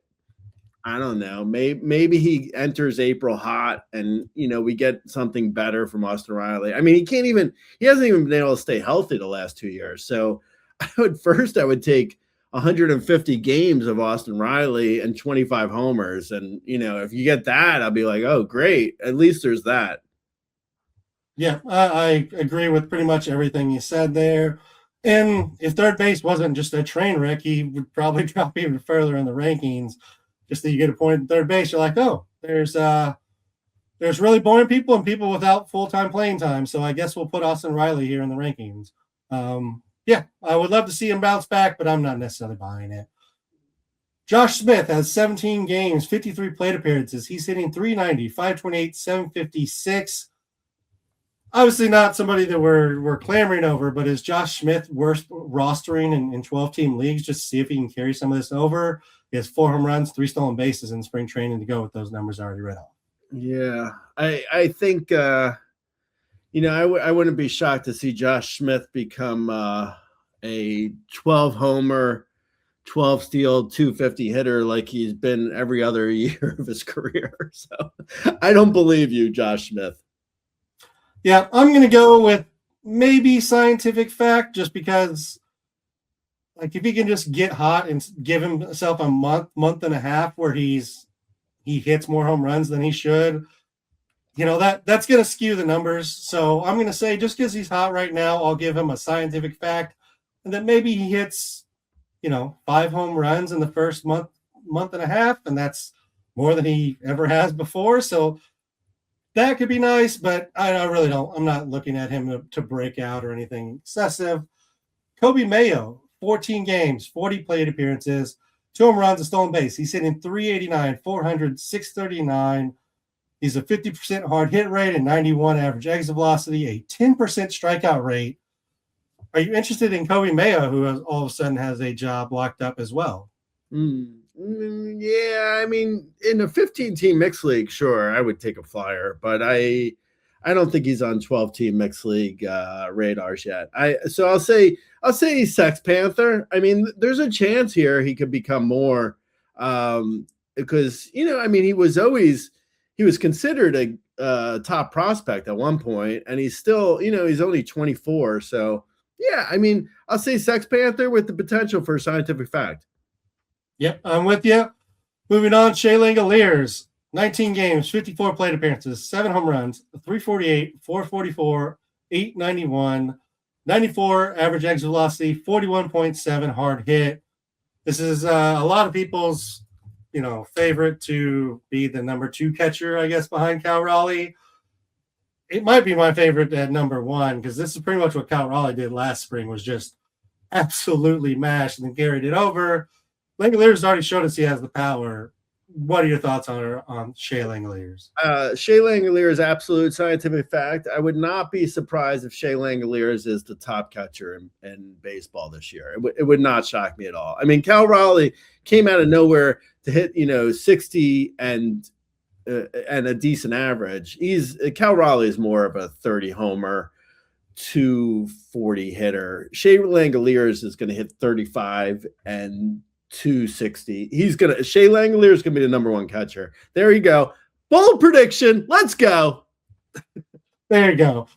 I don't know. Maybe he enters April hot and, we get something better from Austin Riley. I mean, he hasn't even been able to stay healthy the last 2 years. So I would take 150 games of Austin Riley and 25 homers. And, if you get that, I'll be like, oh, great. At least there's that. Yeah, I agree with pretty much everything you said there. And if third base wasn't just a train wreck, he would probably drop even further in the rankings. Just that you get a point in third base, you're like, oh, there's really boring people and people without full-time playing time. So I guess we'll put Austin Riley here in the rankings. Yeah, I would love to see him bounce back, but I'm not necessarily buying it. Josh Smith has 17 games, 53 plate appearances. He's hitting 390, 528, 756. Obviously not somebody that we're clamoring over, but is Josh Smith worth rostering in 12-team leagues just to see if he can carry some of this over? He has 4 home runs, 3 stolen bases in spring training to go with those numbers already read off. Yeah, I think I wouldn't be shocked to see Josh Smith become a 12 homer, 12 steal, 250 hitter like he's been every other year of his career. So I don't believe you, Josh Smith. Yeah, I'm going to go with maybe scientific fact just because, if he can just get hot and give himself a month and a half where he hits more home runs than he should, that's going to skew the numbers. So I'm going to say just because he's hot right now, I'll give him a scientific fact, and then maybe he hits, 5 home runs in the first month and a half, and that's more than he ever has before. So that could be nice, but I really don't. I'm not looking at him to break out or anything excessive. Kobe Mayo, 14 games, 40 plate appearances, 2 home runs, a stolen base. He's hitting 389, 400, 639. He's a 50% hard hit rate and 91 average exit velocity, a 10% strikeout rate. Are you interested in Kobe Mayo, who all of a sudden has a job locked up as well? Yeah, I mean, in a 15-team mixed league, sure, I would take a flyer, but I don't think he's on 12-team mixed league radars yet. So I'll say Sex Panther. I mean, there's a chance here he could become more because he was considered a top prospect at one point, and he's still he's only 24. So yeah, I mean, I'll say Sex Panther with the potential for a scientific fact. Yep, I'm with you. Moving on, Shea Langoliers, 19 games, 54 plate appearances, 7 home runs, 348, 444, 891, 94 average exit velocity, 41.7 hard hit. This is a lot of people's, favorite to be the number 2 catcher, I guess, behind Cal Raleigh. It might be my favorite at number 1 because this is pretty much what Cal Raleigh did last spring, was just absolutely mashed and then carried it over. Langoliers already showed us he has the power. What are your thoughts on Shea Langoliers? Shea Langoliers, absolute scientific fact. I would not be surprised if Shea Langoliers is the top catcher in baseball this year. It would not shock me at all. I mean, Cal Raleigh came out of nowhere to hit 60 and a decent average. Cal Raleigh is more of a 30 homer, 240 hitter. Shea Langoliers is going to hit 35 and 260. Shea Langoliers is going to be the number 1 catcher. There you go. Bold prediction. Let's go. There you go.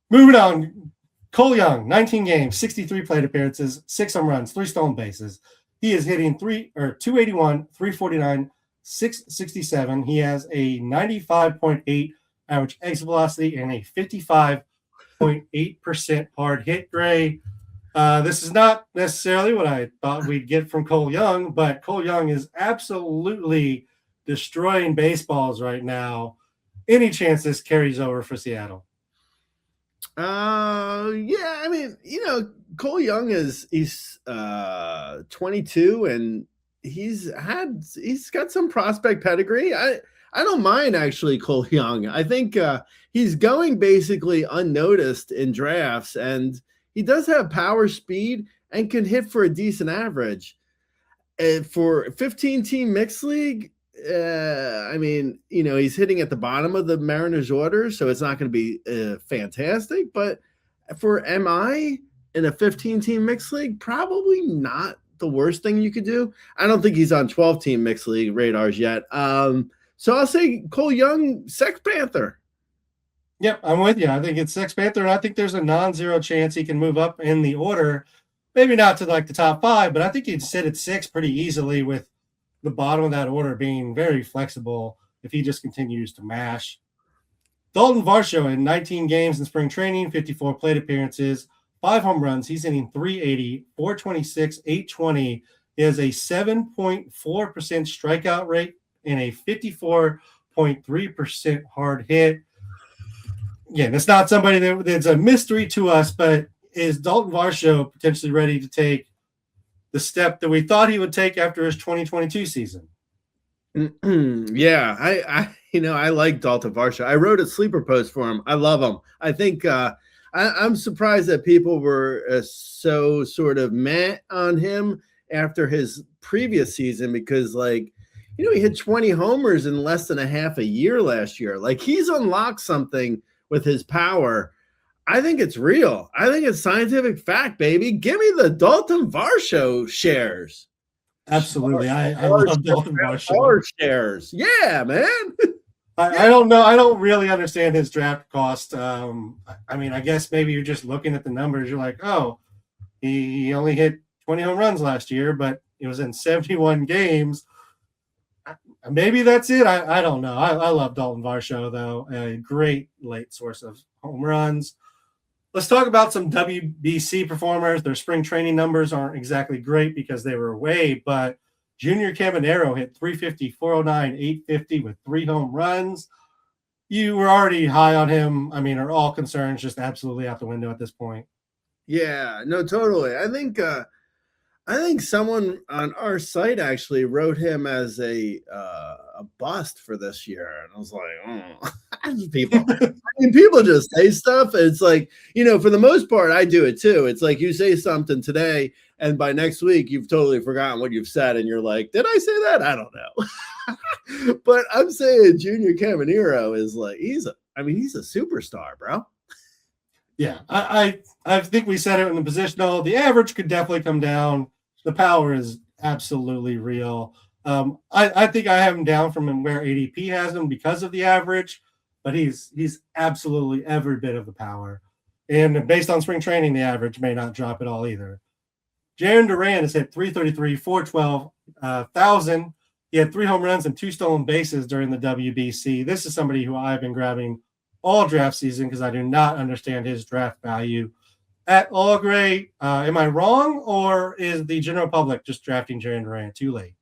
Moving on. Cole Young, 19 games, 63 plate appearances, 6 home runs, 3 stolen bases. He is hitting 281, 349, 667. He has a 95.8 average exit velocity and a 55.8% hard hit grade. This is not necessarily what I thought we'd get from Cole Young, but Cole Young is absolutely destroying baseballs right now. Any chance this carries over for Seattle? Yeah, I mean, Cole Young he's 22 and he's got some prospect pedigree. I don't mind actually Cole Young. I think he's going basically unnoticed in drafts, and he does have power, speed, and can hit for a decent average. For 15-team mixed league, I mean, he's hitting at the bottom of the Mariners order, so it's not going to be fantastic. But for MI in a 15-team mixed league, probably not the worst thing you could do. I don't think he's on 12-team mixed league radars yet. So I'll say Cole Young, Sex Panther. Yep, I'm with you. I think it's Sex Panther, and I think there's a non-zero chance he can move up in the order. Maybe not to like the top 5, but I think he'd sit at 6 pretty easily, with the bottom of that order being very flexible if he just continues to mash. Dalton Varsho in 19 games in spring training, 54 plate appearances, 5 home runs. He's hitting 380, 426, 820. He has a 7.4% strikeout rate and a 54.3% hard hit. Again, it's not somebody that's a mystery to us, but is Dalton Varsho potentially ready to take the step that we thought he would take after his 2022 season? Yeah, I like Dalton Varsho. I wrote a sleeper post for him. I love him. I think I'm surprised that people were so sort of meh on him after his previous season, because he hit 20 homers in less than a half a year last year. Like, he's unlocked something with his power. I think it's real. I think it's scientific fact, baby. Give me the Dalton Varsho shares. Absolutely. I love Dalton Varsho. Shares. Yeah, man. I don't know. I don't really understand his draft cost. I mean, I guess maybe you're just looking at the numbers. You're like, oh, he only hit 20 home runs last year, but it was in 71 games. Maybe that's it. I don't know. I love Dalton Varsho, though. A great late source of home runs. Let's talk about some WBC performers. Their spring training numbers aren't exactly great because they were away, but Junior Caminero hit 350, 409, 850 with 3 home runs. You were already high on him. I mean, are all concerns just absolutely out the window at this point? Yeah, no, totally. I think someone on our site actually wrote him as a bust for this year, and I was like, oh, people. I mean, people just say stuff. It's like, for the most part, I do it too. It's like you say something today, and by next week, you've totally forgotten what you've said, and you're like, did I say that? I don't know. But I'm saying Junior Caminero is he's a superstar, bro. Yeah, I think we said it in the positional. The average could definitely come down. The power is absolutely real. I think I have him down from where ADP has him because of the average, but he's absolutely every bit of the power. And based on spring training, the average may not drop at all either. Jaron Duran has hit 333, 412, 1,000. He had 3 home runs and 2 stolen bases during the WBC. This is somebody who I've been grabbing all draft season because I do not understand his draft value at all. Great. Am I wrong, or is the general public just drafting Jaron Duran too late?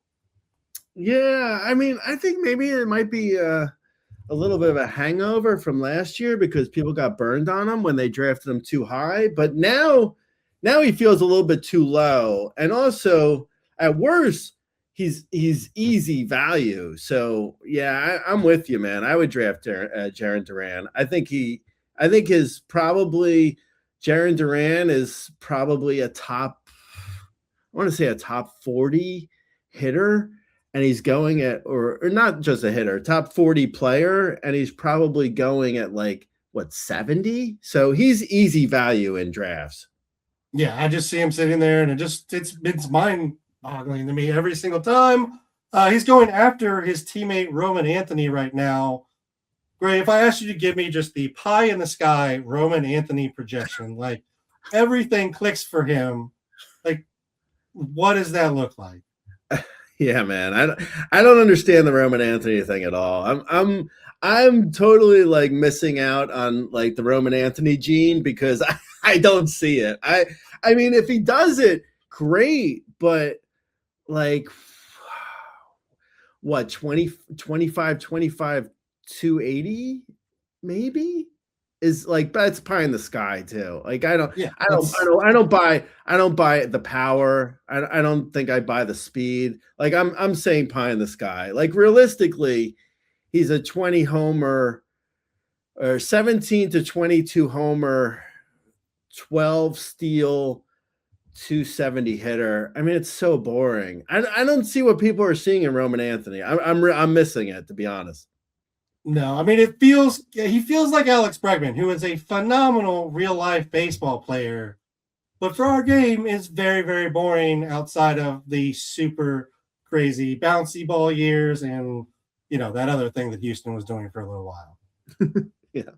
Yeah, I mean, I think maybe it might be a little bit of a hangover from last year because people got burned on him when they drafted him too high. But now he feels a little bit too low, and also at worst, he's easy value. So yeah, I'm with you, man. I would draft Jaron Duran. I think his probably. Jaron Duran is probably a top 40 hitter, and he's going at, or not just a hitter, top 40 player, and he's probably going at 70? So he's easy value in drafts. Yeah, I just see him sitting there, and it's mind-boggling to me every single time. He's going after his teammate Roman Anthony right now. Gray, if I asked you to give me just the pie in the sky Roman Anthony projection, everything clicks for him. what does that look like? Yeah, man. I don't understand the Roman Anthony thing at all. I'm totally like missing out on like the Roman Anthony gene because I don't see it. I mean, if he does it, great, but like what 20, 25, 25, 280 maybe is like that's pie in the sky too. Like I don't buy the power. I don't think I buy the speed. Like I'm saying pie in the sky. Like realistically, he's a 20 homer or 17 to 22 homer, 12 steal, 270 hitter. I mean, it's so boring. I don't see what people are seeing in Roman Anthony. I'm missing it, to be honest. No, I mean he feels like Alex Bregman, who is a phenomenal real life baseball player, but for our game is very, very boring outside of the super crazy bouncy ball years and that other thing that Houston was doing for a little while. Yeah.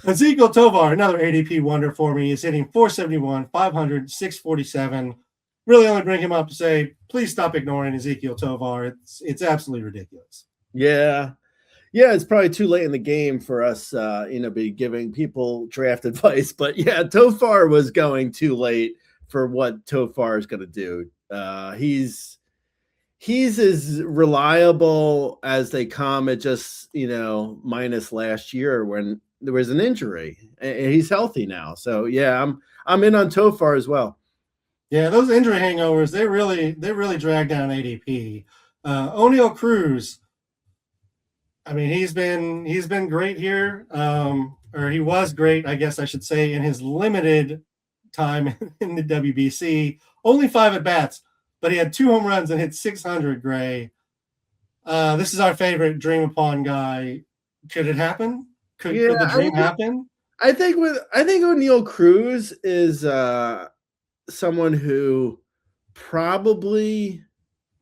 Ezequiel Tovar, another ADP wonder for me, is hitting 471, 500, 647. Really only bring him up to say, please stop ignoring Ezequiel Tovar. It's absolutely ridiculous. Yeah. Yeah, it's probably too late in the game for us, be giving people draft advice. But yeah, Tofar was going too late for what Tofar is going to do. He's as reliable as they come. It just, minus last year when there was an injury. And he's healthy now. So yeah, I'm in on Tofar as well. Yeah, those injury hangovers, they really drag down ADP. O'Neal Cruz. I mean, he's been great here, or he was great, I guess I should say, in his limited time in the WBC. Only 5 at bats, but he had 2 home runs and hit 600. Gray. This is our favorite dream upon guy. Could it happen? Could the dream happen? I think O'Neal Cruz is someone who probably.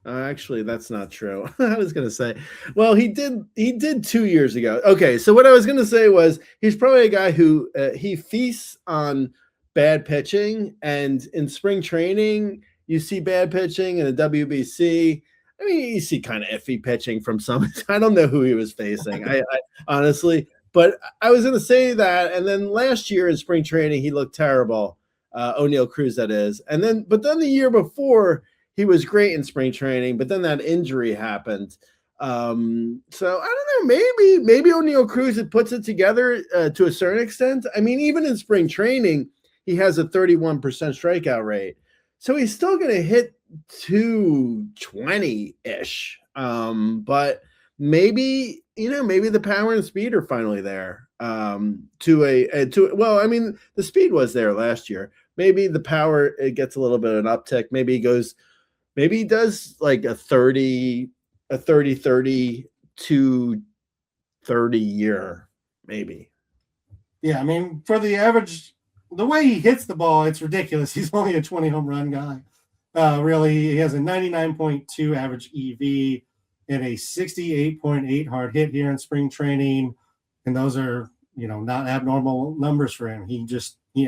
Actually, that's not true. I was going to say, well, he did 2 years ago. Okay, so what I was going to say was he's probably a guy who he feasts on bad pitching, and in spring training, you see bad pitching, in the WBC, I mean, you see kind of iffy pitching from some. I don't know who he was facing, I honestly, but I was going to say that, and then last year in spring training, he looked terrible, O'Neal Cruz, that is, but then the year before, he was great in spring training, but then that injury happened. So I don't know. Maybe O'Neal Cruz puts it together to a certain extent. I mean, even in spring training, he has a 31% strikeout rate. So he's still going to hit 220-ish. But maybe the power and speed are finally there. Well, I mean, the speed was there last year. Maybe the power, it gets a little bit of an uptick. Maybe he does like a 30 to 30 year, maybe. Yeah, I mean, for the average, the way he hits the ball, it's ridiculous. He's only a 20 home run guy. Really, he has a 99.2 average EV and a 68.8 hard hit here in spring training. And those are, not abnormal numbers for him. He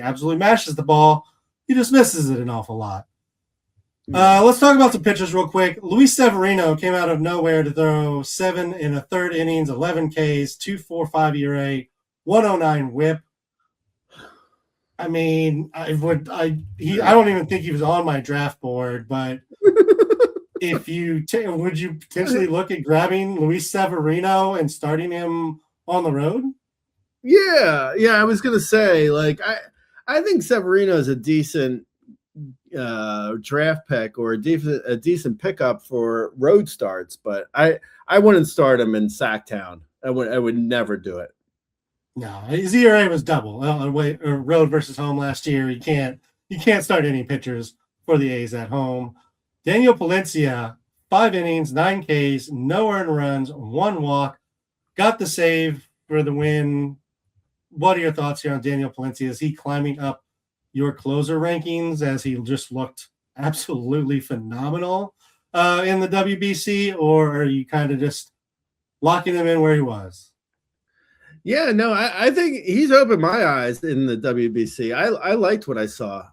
absolutely mashes the ball. He just misses it an awful lot. Let's talk about some pitchers real quick. Luis Severino came out of nowhere to throw 7 1/3 innings, 11 Ks, 2.45 ERA, 109 WHIP. I mean, I don't even think he was on my draft board, but if would you potentially look at grabbing Luis Severino and starting him on the road? Yeah, I was gonna say, like, I think Severino is a decent draft pick or a decent pickup for road starts, but I wouldn't start him in Sacktown. I would never do it. No, his ERA was double road versus home last year. You can't start any pitchers for the A's at home. Daniel Palencia, 5 innings, 9 Ks, no earned runs, 1 walk, got the save for the win. What are your thoughts here on Daniel Palencia? Is he climbing up your closer rankings as he just looked absolutely phenomenal in the WBC, or are you kind of just locking him in where he was? Yeah, no, I think he's opened my eyes in the WBC. I liked what I saw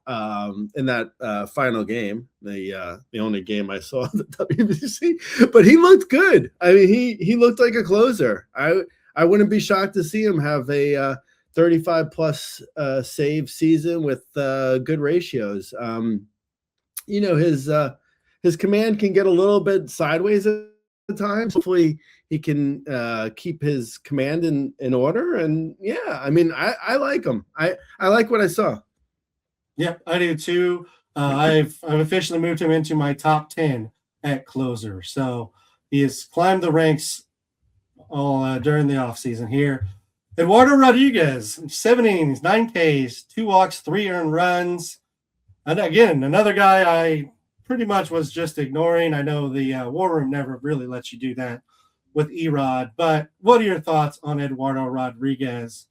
in that final game, the only game I saw in the WBC. But he looked good. I mean, he looked like a closer. I wouldn't be shocked to see him have a 35 plus save season with good ratios. His command can get a little bit sideways at times. Hopefully he can keep his command in order. And yeah, I mean, I like him. I like what I saw. Yep, I do too. I've officially moved him into my top 10 at closer. So he has climbed the ranks all during the offseason here. Eduardo Rodriguez, 7 innings, 9 Ks, 2 walks, 3 earned runs. And again, another guy I pretty much was just ignoring. I know the War Room never really lets you do that with Erod, but what are your thoughts on Eduardo Rodriguez?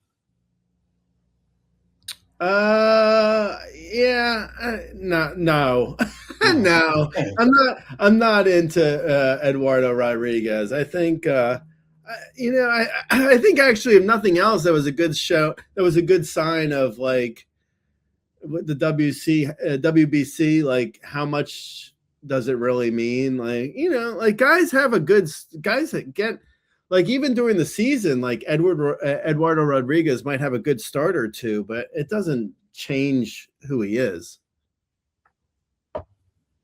Yeah, no, no. Okay. I'm not into Eduardo Rodriguez. I think I think actually, if nothing else, that was a good show. That was a good sign of like the WBC, like how much does it really mean? Like, like guys that get, like, even during the season, like Eduardo Rodriguez might have a good start or two, but it doesn't change who he is.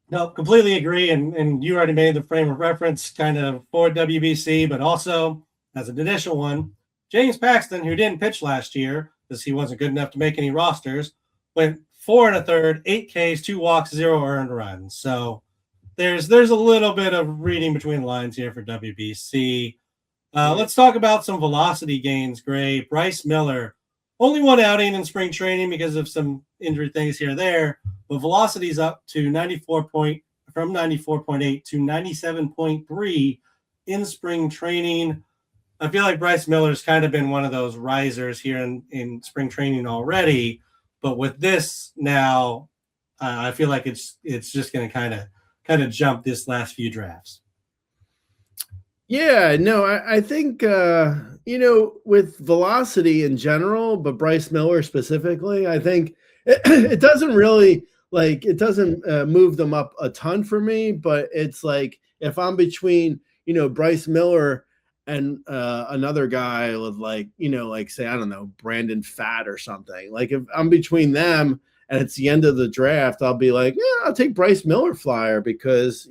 No, completely agree. And you already made the frame of reference kind of for WBC, but also as an additional one, James Paxton, who didn't pitch last year because he wasn't good enough to make any rosters, went 4 1/3, 8 Ks, 2 walks, 0 earned runs. So there's a little bit of reading between the lines here for WBC. Let's talk about some velocity gains, Gray. Bryce Miller, only one outing in spring training because of some injury things here and there, but velocity's up to from 94.8 to 97.3 in spring training. I feel like Bryce Miller's kind of been one of those risers here in spring training already, but with this now, I feel like it's just going to kind of jump this last few drafts. Yeah, no, I think with velocity in general, but Bryce Miller specifically, I think it doesn't really move them up a ton for me. But it's like if I'm between Bryce Miller and another guy with like say, I don't know, Brandon Pfaadt or something. Like if I'm between them and it's the end of the draft, I'll be like, yeah, I'll take Bryce Miller flyer because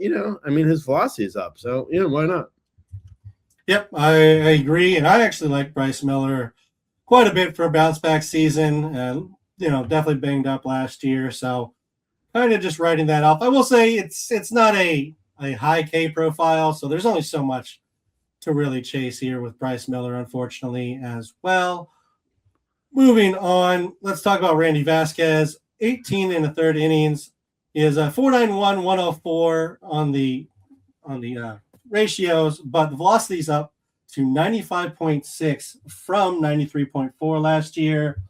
I mean his velocity is up, so why not? Yep, I agree, and I actually like Bryce Miller quite a bit for a bounce back season, and definitely banged up last year, so kind of just writing that off. I will say it's not a high K profile, so there's only so much to really chase here with Bryce Miller, unfortunately, as well. Moving on, let's talk about Randy Vasquez. 18 1/3 innings. He is a 4.91, 104 on the ratios, but the velocity is up to 95.6 from 93.4 last year.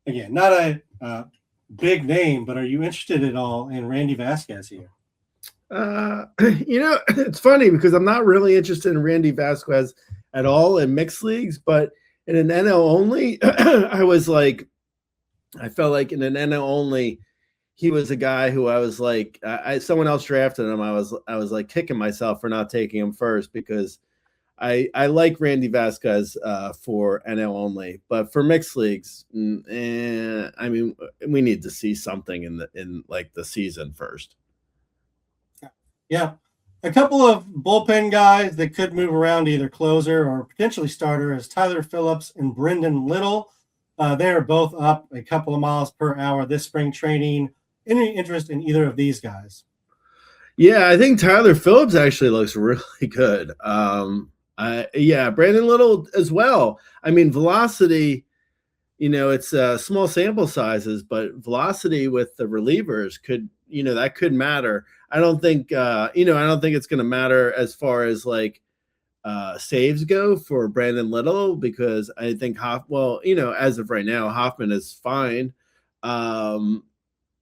Again, not a big name, but are you interested at all in Randy Vasquez here? It's funny because I'm not really interested in Randy Vasquez at all in mixed leagues, but in an NL only, I felt like in an NL only, he was a guy who I was like, someone else drafted him. I was like kicking myself for not taking him first because I like Randy Vasquez for NL only, but for mixed leagues, I mean, we need to see something in like the season first. Yeah, a couple of bullpen guys that could move around, either closer or potentially starter, is Tyler Phillips and Brendan Little. They're both up a couple of miles per hour this spring training. Any interest in either of these guys? Yeah, I think Tyler Phillips actually looks really good. Brandon Little as well. I mean, velocity, it's small sample sizes, but velocity with the relievers could, that could matter. I don't think it's going to matter as far as like saves go for Brandon Little because I think as of right now, Hoffman is fine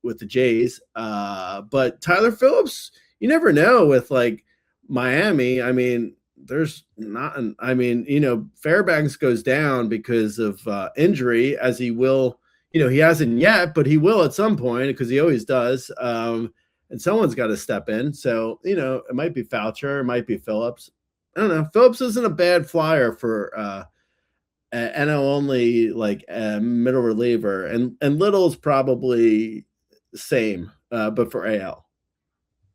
with the Jays. But Tyler Phillips, you never know with like Miami. I mean, there's not I mean, Fairbanks goes down because of injury, as he will, he hasn't yet, but he will at some point because he always does. And someone's got to step in. So, it might be Foucher, it might be Phillips. I don't know. Phillips isn't a bad flyer for NL only, like a middle reliever, and Little's probably same, but for AL.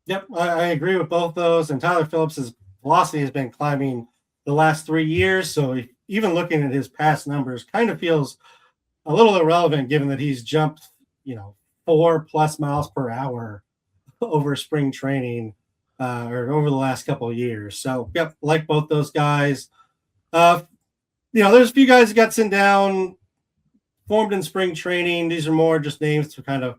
Yep, I agree with both those. And Tyler Phillips's velocity has been climbing the last 3 years. So even looking at his past numbers kind of feels a little irrelevant given that he's jumped, 4+ miles per hour over spring training or over the last couple of years. So, yep, like both those guys. There's a few guys that got sent down, formed in spring training. These are more just names to kind of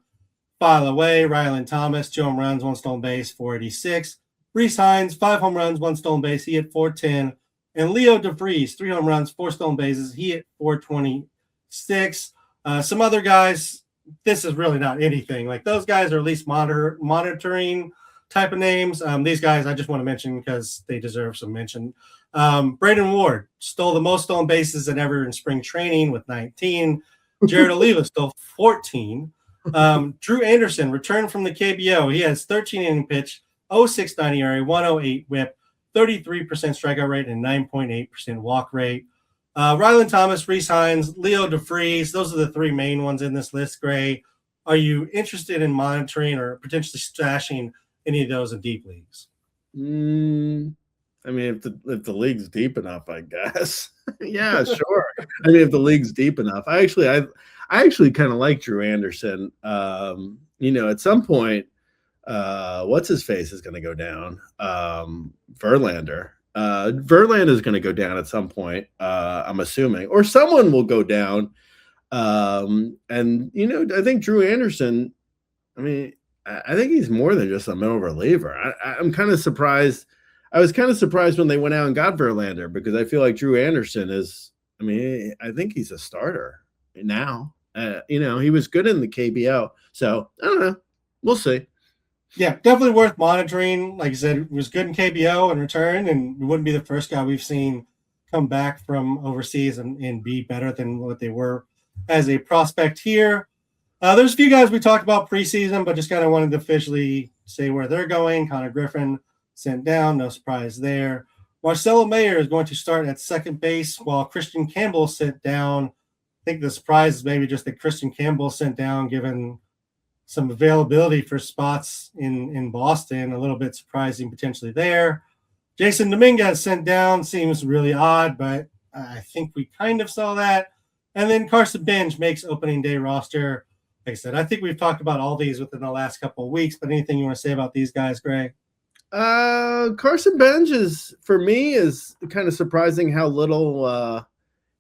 file away. Rylan Thomas, 2 home runs, 1 stolen base, 486. Reese Hines, 5 home runs, 1 stolen base. He hit 410. And Leo DeVries, 3 home runs, 4 stolen bases. He hit 426. Some other guys, this is really not anything. Like those guys are at least monitoring type of names. These guys I just want to mention because they deserve some mention. Braden Ward stole the most stolen bases than ever in spring training with 19. Jared Oliva stole 14. Drew Anderson returned from the KBO. He has 13 inning pitch, 0.69 ERA, 108 WHIP, 33% strikeout rate, and 9.8% walk rate. Rylan Thomas, Reese Hines, Leo DeVries, those are the 3 main ones in this list, Gray. Are you interested in monitoring or potentially stashing any of those in deep leagues? I mean, if the league's deep enough, I guess. Yeah, sure. I mean, if the league's deep enough. I actually kind of like Drew Anderson. At some point, what's his face is going to go down. Verlander. Verlander is going to go down at some point, I'm assuming, or someone will go down. I think Drew Anderson, I think he's more than just a middle reliever. I'm kind of surprised. I was kind of surprised when they went out and got Verlander because I feel like Drew Anderson is, I think he's a starter now. He was good in the KBO. So I don't know. We'll see. Yeah, definitely worth monitoring. Like I said, it was good in KBO and return, and it wouldn't be the first guy we've seen come back from overseas and be better than what they were as a prospect here. There's a few guys we talked about preseason, but just kind of wanted to officially say where they're going. Connor Griffin sent down, no surprise there. Marcelo Mayer is going to start at second base while Christian Campbell sent down. I think the surprise is maybe just that Christian Campbell sent down given some availability for spots in Boston. A little bit surprising potentially there. Jason Dominguez sent down. Seems really odd, but I think we kind of saw that. And then Carson Bench makes opening day roster. Like I said, I think we've talked about all these within the last couple of weeks, but anything you want to say about these guys, Greg? Carson Bench for me is kind of surprising how little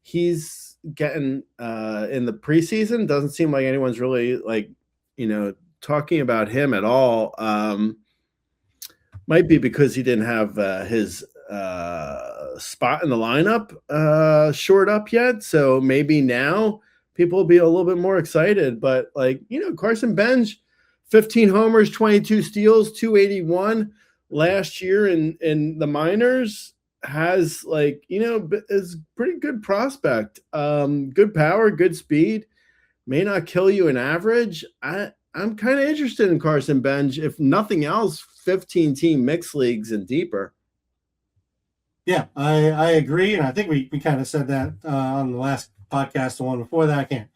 he's getting in the preseason. Doesn't seem like anyone's really talking about him at all. Might be because he didn't have his spot in the lineup shored up yet. So maybe now people will be a little bit more excited. But Carson Bench, 15 homers, 22 steals, 281 last year in the minors, has is pretty good prospect. Good power, good speed, may not kill you in average. I'm kind of interested in Carson Bench, if nothing else, 15-team mixed leagues and deeper. Yeah, I agree, and I think we kind of said that on the last podcast, the one before that. I can't.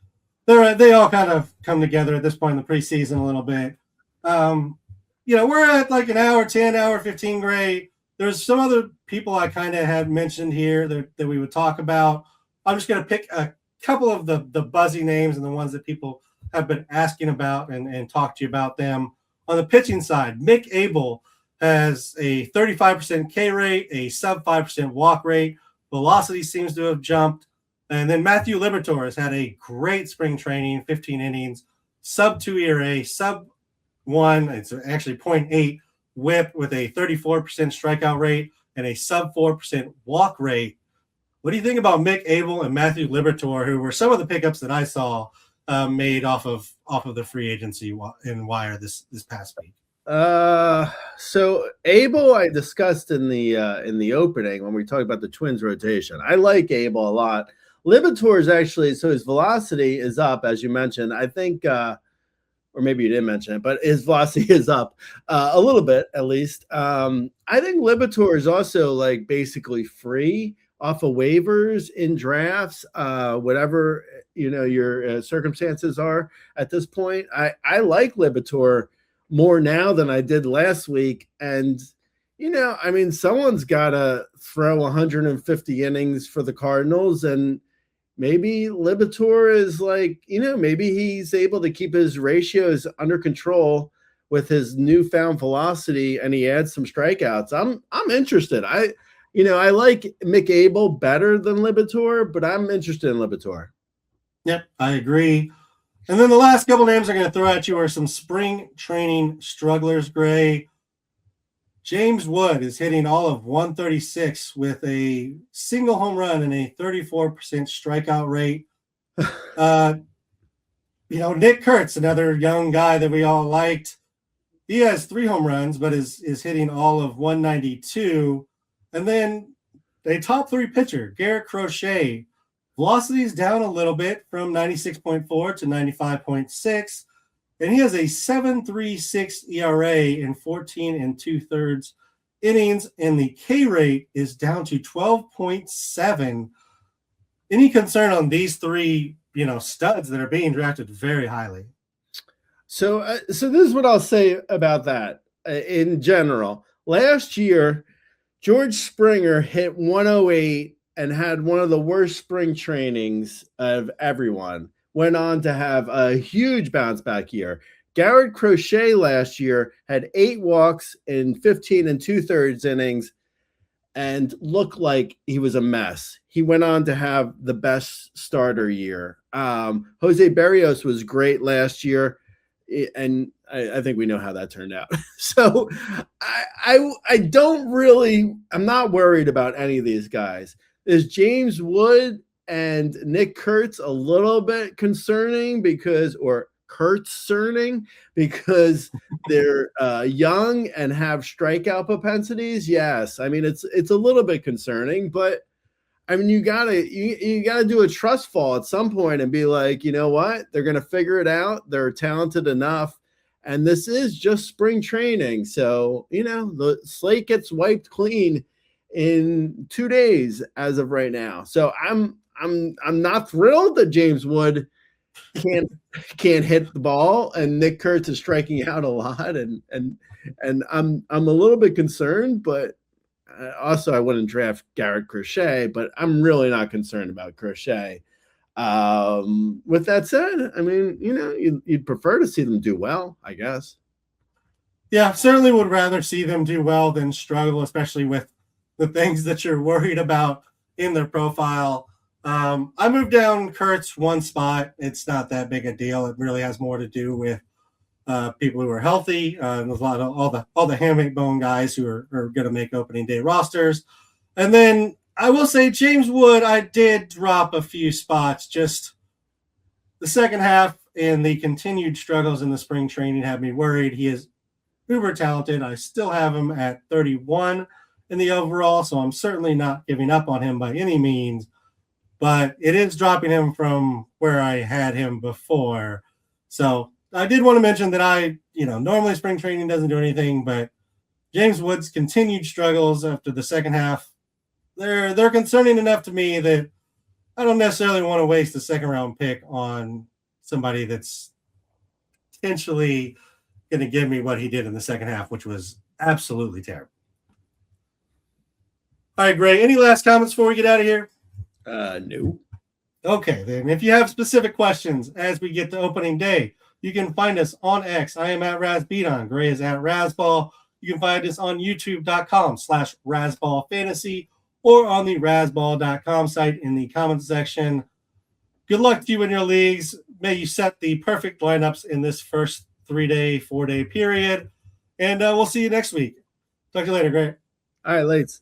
They all kind of come together at this point in the preseason a little bit. We're at like an hour 10, hour 15, Gray. There's some other people I kind of had mentioned here that we would talk about. I'm just going to pick a couple of the buzzy names and the ones that people have been asking about and talk to you about them. On the pitching side, Mick Abel has a 35% K rate, a sub 5% walk rate. Velocity seems to have jumped. And then Matthew Liberatore has had a great spring training, 15 innings, sub 2 ERA, sub 1, it's actually 0.8 WHIP with a 34% strikeout rate and a sub 4% walk rate. What do you think about Mick Abel and Matthew Liberatore, who were some of the pickups that I saw made off of the free agency in Wire this past week? So Abel, I discussed in the opening when we talked about the Twins rotation. I like Abel a lot. Libator is actually, so his velocity is up, as you mentioned. I think, or maybe you didn't mention it, but his velocity is up a little bit at least. I think Libator is also like basically free off of waivers in drafts, whatever your circumstances are at this point. I like Libator more now than I did last week. And, I mean, someone's got to throw 150 innings for the Cardinals. And maybe Libator is like, maybe he's able to keep his ratios under control with his newfound velocity and he adds some strikeouts. I'm interested. I like Mick Abel better than Libator, but I'm interested in Libator. Yep, I agree. And then the last couple names I'm going to throw at you are some spring training strugglers, Gray. James Wood is hitting all of 136 with a single home run and a 34% strikeout rate. Nick Kurtz, another young guy that we all liked. He has 3 home runs, but is hitting all of 192. And then a top 3 pitcher, Garrett Crochet. Velocity is down a little bit from 96.4 to 95.6, and he has a 7.36 ERA in 14 2/3 innings, and the K rate is down to 12.7. Any concern on these 3, studs that are being drafted very highly? So this is what I'll say about that in general. Last year, George Springer hit 108 and had one of the worst spring trainings of everyone. Went on to have a huge bounce back year. Garrett Crochet last year had 8 walks in 15 2/3 innings and looked like he was a mess. He went on to have the best starter year. Jose Berrios was great last year, and I think we know how that turned out. So I'm not worried about any of these guys. Is James Wood and Nick Kurtz a little bit concerning because they're young and have strikeout propensities? Yes. I mean, it's a little bit concerning, but I mean, you gotta do a trust fall at some point and be like, you know what? They're going to figure it out. They're talented enough. And this is just spring training. So, the slate gets wiped clean in 2 days as of right now. So I'm not thrilled that James Wood can't hit the ball and Nick Kurtz is striking out a lot, and I'm a little bit concerned, but also I wouldn't draft Garrett Crochet, but I'm really not concerned about Crochet. With that said, I mean, you'd prefer to see them do well, I guess. Yeah, certainly would rather see them do well than struggle, especially with the things that you're worried about in their profile. I moved down Kurtz 1 spot. It's not that big a deal. It really has more to do with people who are healthy. There's a lot of all the hamate bone guys who are going to make opening day rosters. And then I will say James Wood, I did drop a few spots. Just the second half and the continued struggles in the spring training have me worried. He is uber talented. I still have him at 31 in the overall, so I'm certainly not giving up on him by any means, but it is dropping him from where I had him before. So I did want to mention that normally spring training doesn't do anything, but James Wood's continued struggles after the second half, they're concerning enough to me that I don't necessarily want to waste a second round pick on somebody that's potentially going to give me what he did in the second half, which was absolutely terrible. All right, Gray, any last comments before we get out of here? No. Okay, then if you have specific questions as we get to opening day, you can find us on X. I am at Razzbeaton. Gray is at Razzball. You can find us on youtube.com/Razzball Fantasy or on the Razzball.com site in the comments section. Good luck to you in your leagues. May you set the perfect lineups in this first 4-day period. And we'll see you next week. Talk to you later, Gray. All right, Lates.